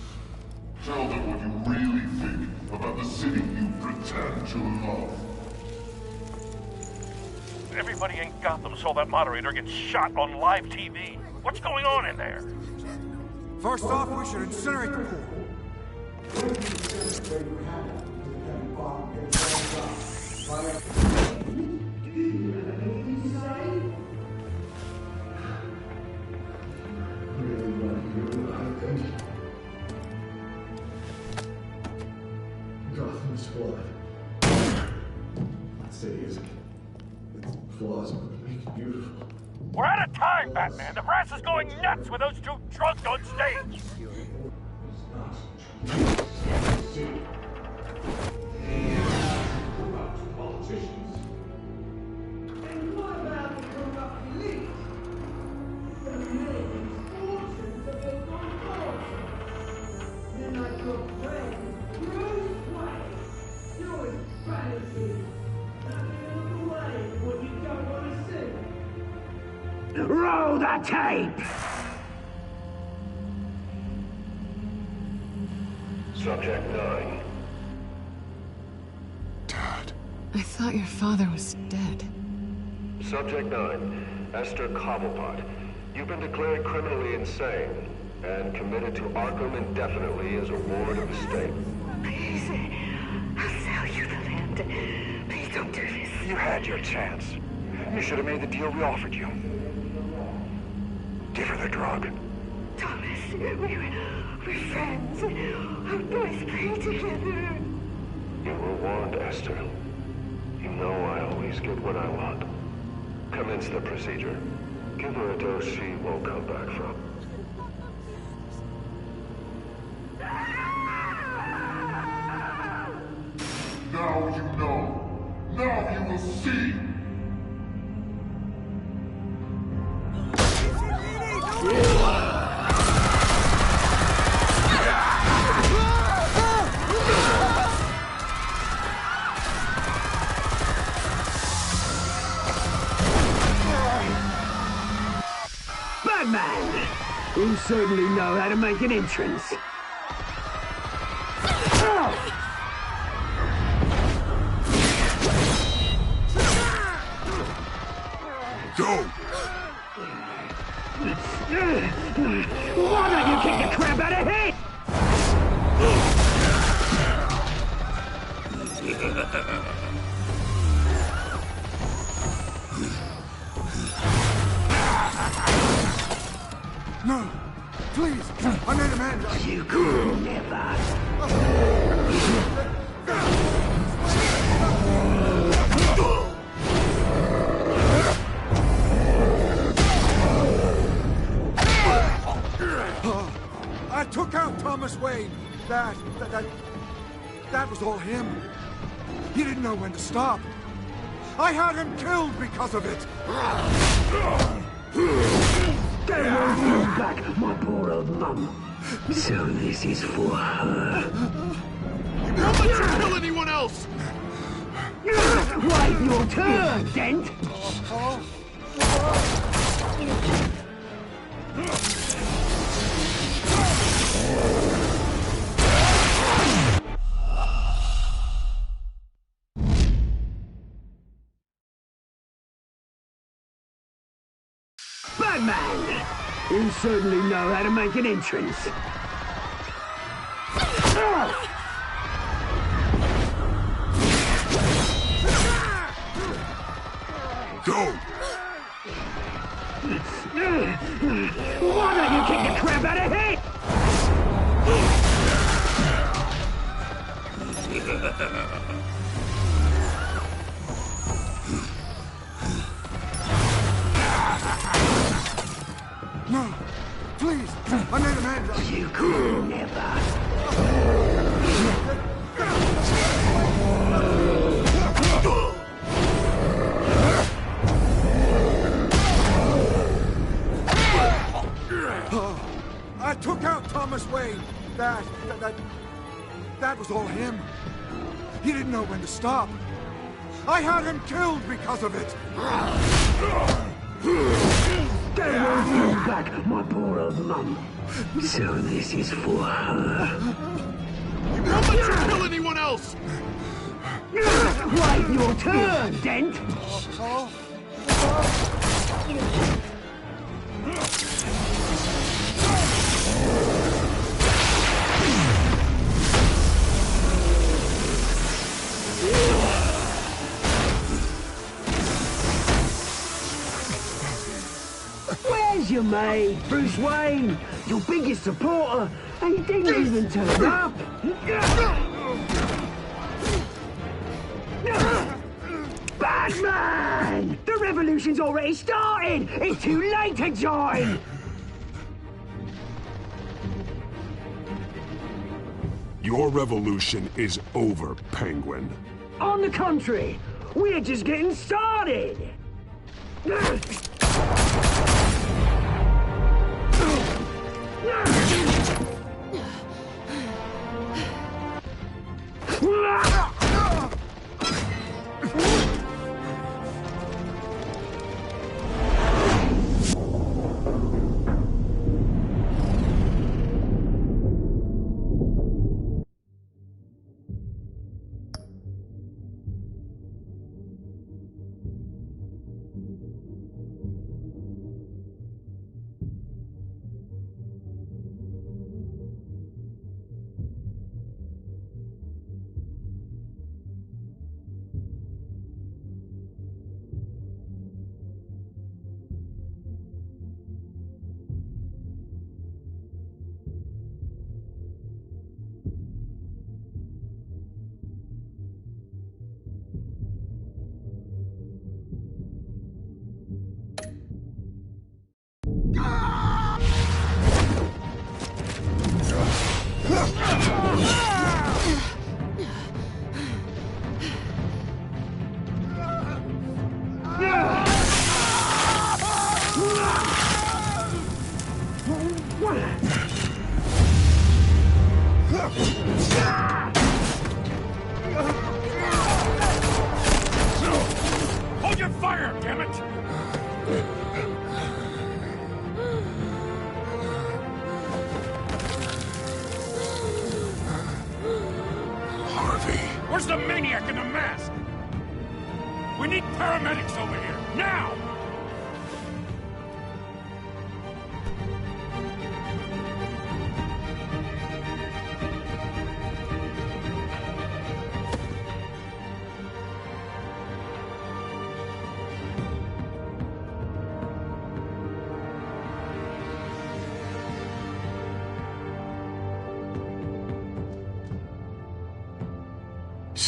Tell them what you really think about the city you pretend to love. Everybody in Gotham saw that moderator get shot on live TV. What's going on in there? First off, we should incinerate the pool. Gotham's flawed. That city is. Its flaws make it beautiful. We're out of time, Batman. The brass is going nuts with those two drunks on stage. Roll the tape! Subject 9. I thought your father was dead. Subject 9. Esther Cobblepot. You've been declared criminally insane and committed to Arkham indefinitely as a ward of the state. Please, I'll sell you the land. Please don't do this. You had your chance. You should have made the deal we offered you. Give her the drug. Thomas, we're friends. Our boys play together. You were warned, Esther. You know I always get what I want. Commence the procedure. Give her a dose she won't come back from. Now you know. Now you will see. Batman! You certainly know how to make an entrance. Go! Why don't you kick the crap out of him? I made Amanda. You could never. I took out Thomas Wayne. That was all him. He didn't know when to stop. I had him killed because of it. Get away back, my poor old mum. So this is for her. Don't let you kill anyone else! Wait your turn, Dent! Batman! You certainly know how to make an entrance. Go! Why don't you kick the crap out of him? No, please, I made Amanda. You could never. I took out Thomas Wayne. That was all him. He didn't know when to stop. I had him killed because of it. Get away back, my poor old mum. So this is for her. Don't let you kill anyone else! Wait your turn, Dent! Where's your mate, Bruce Wayne? Your biggest supporter, and he didn't even turn up. Batman! The revolution's already started! It's too late to join! Your revolution is over, Penguin. On the contrary, we're just getting started! Hold your fire, damn it! Harvey. Where's the maniac in the mask? We need paramedics over here, now!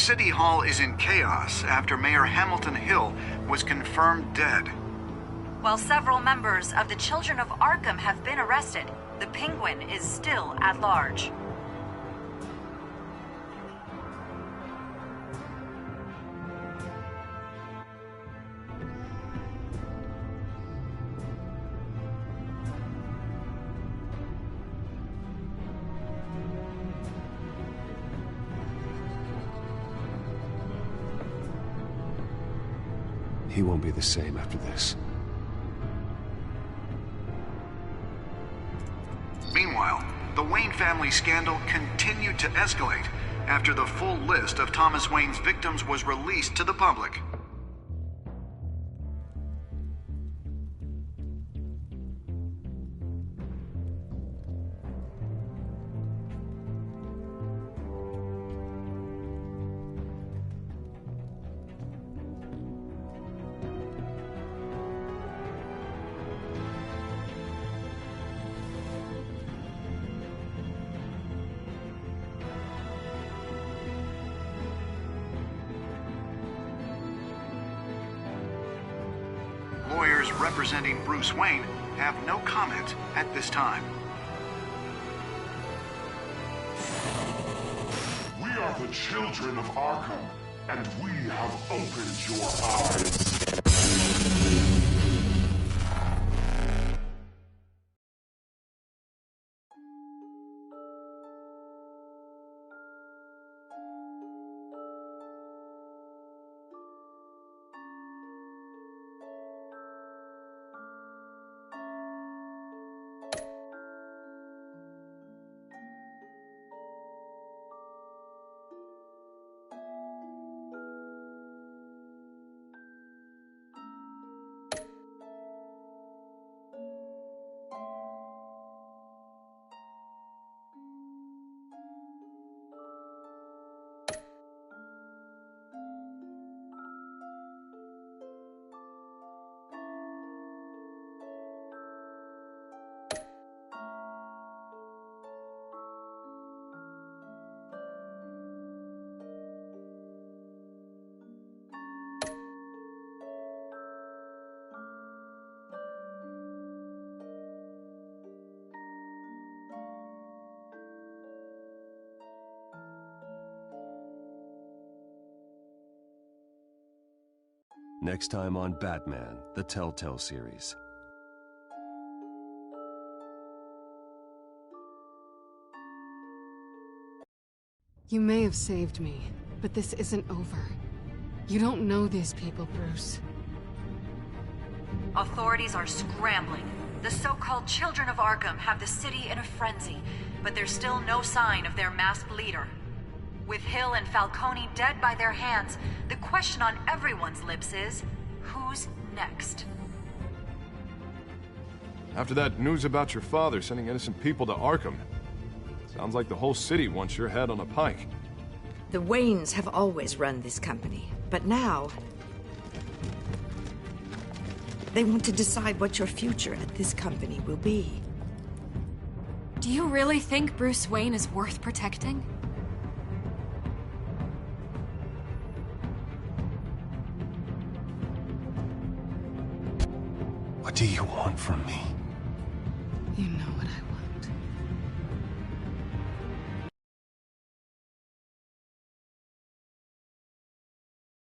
City Hall is in chaos after Mayor Hamilton Hill was confirmed dead. While several members of the Children of Arkham have been arrested, the Penguin is still at large. He won't be the same after this. Meanwhile, the Wayne family scandal continued to escalate after the full list of Thomas Wayne's victims was released to the public. Lawyers representing Bruce Wayne have no comment at this time. We are the children of Arkham, and we have opened your eyes. Next time on Batman, the Telltale series. You may have saved me, but this isn't over. You don't know these people, Bruce. Authorities are scrambling. The so-called Children of Arkham have the city in a frenzy, but there's still no sign of their masked leader. With Hill and Falcone dead by their hands, the question on everyone's lips is, who's next? After that news about your father sending innocent people to Arkham, sounds like the whole city wants your head on a pike. The Waynes have always run this company, but now they want to decide what your future at this company will be. Do you really think Bruce Wayne is worth protecting? What do you want from me?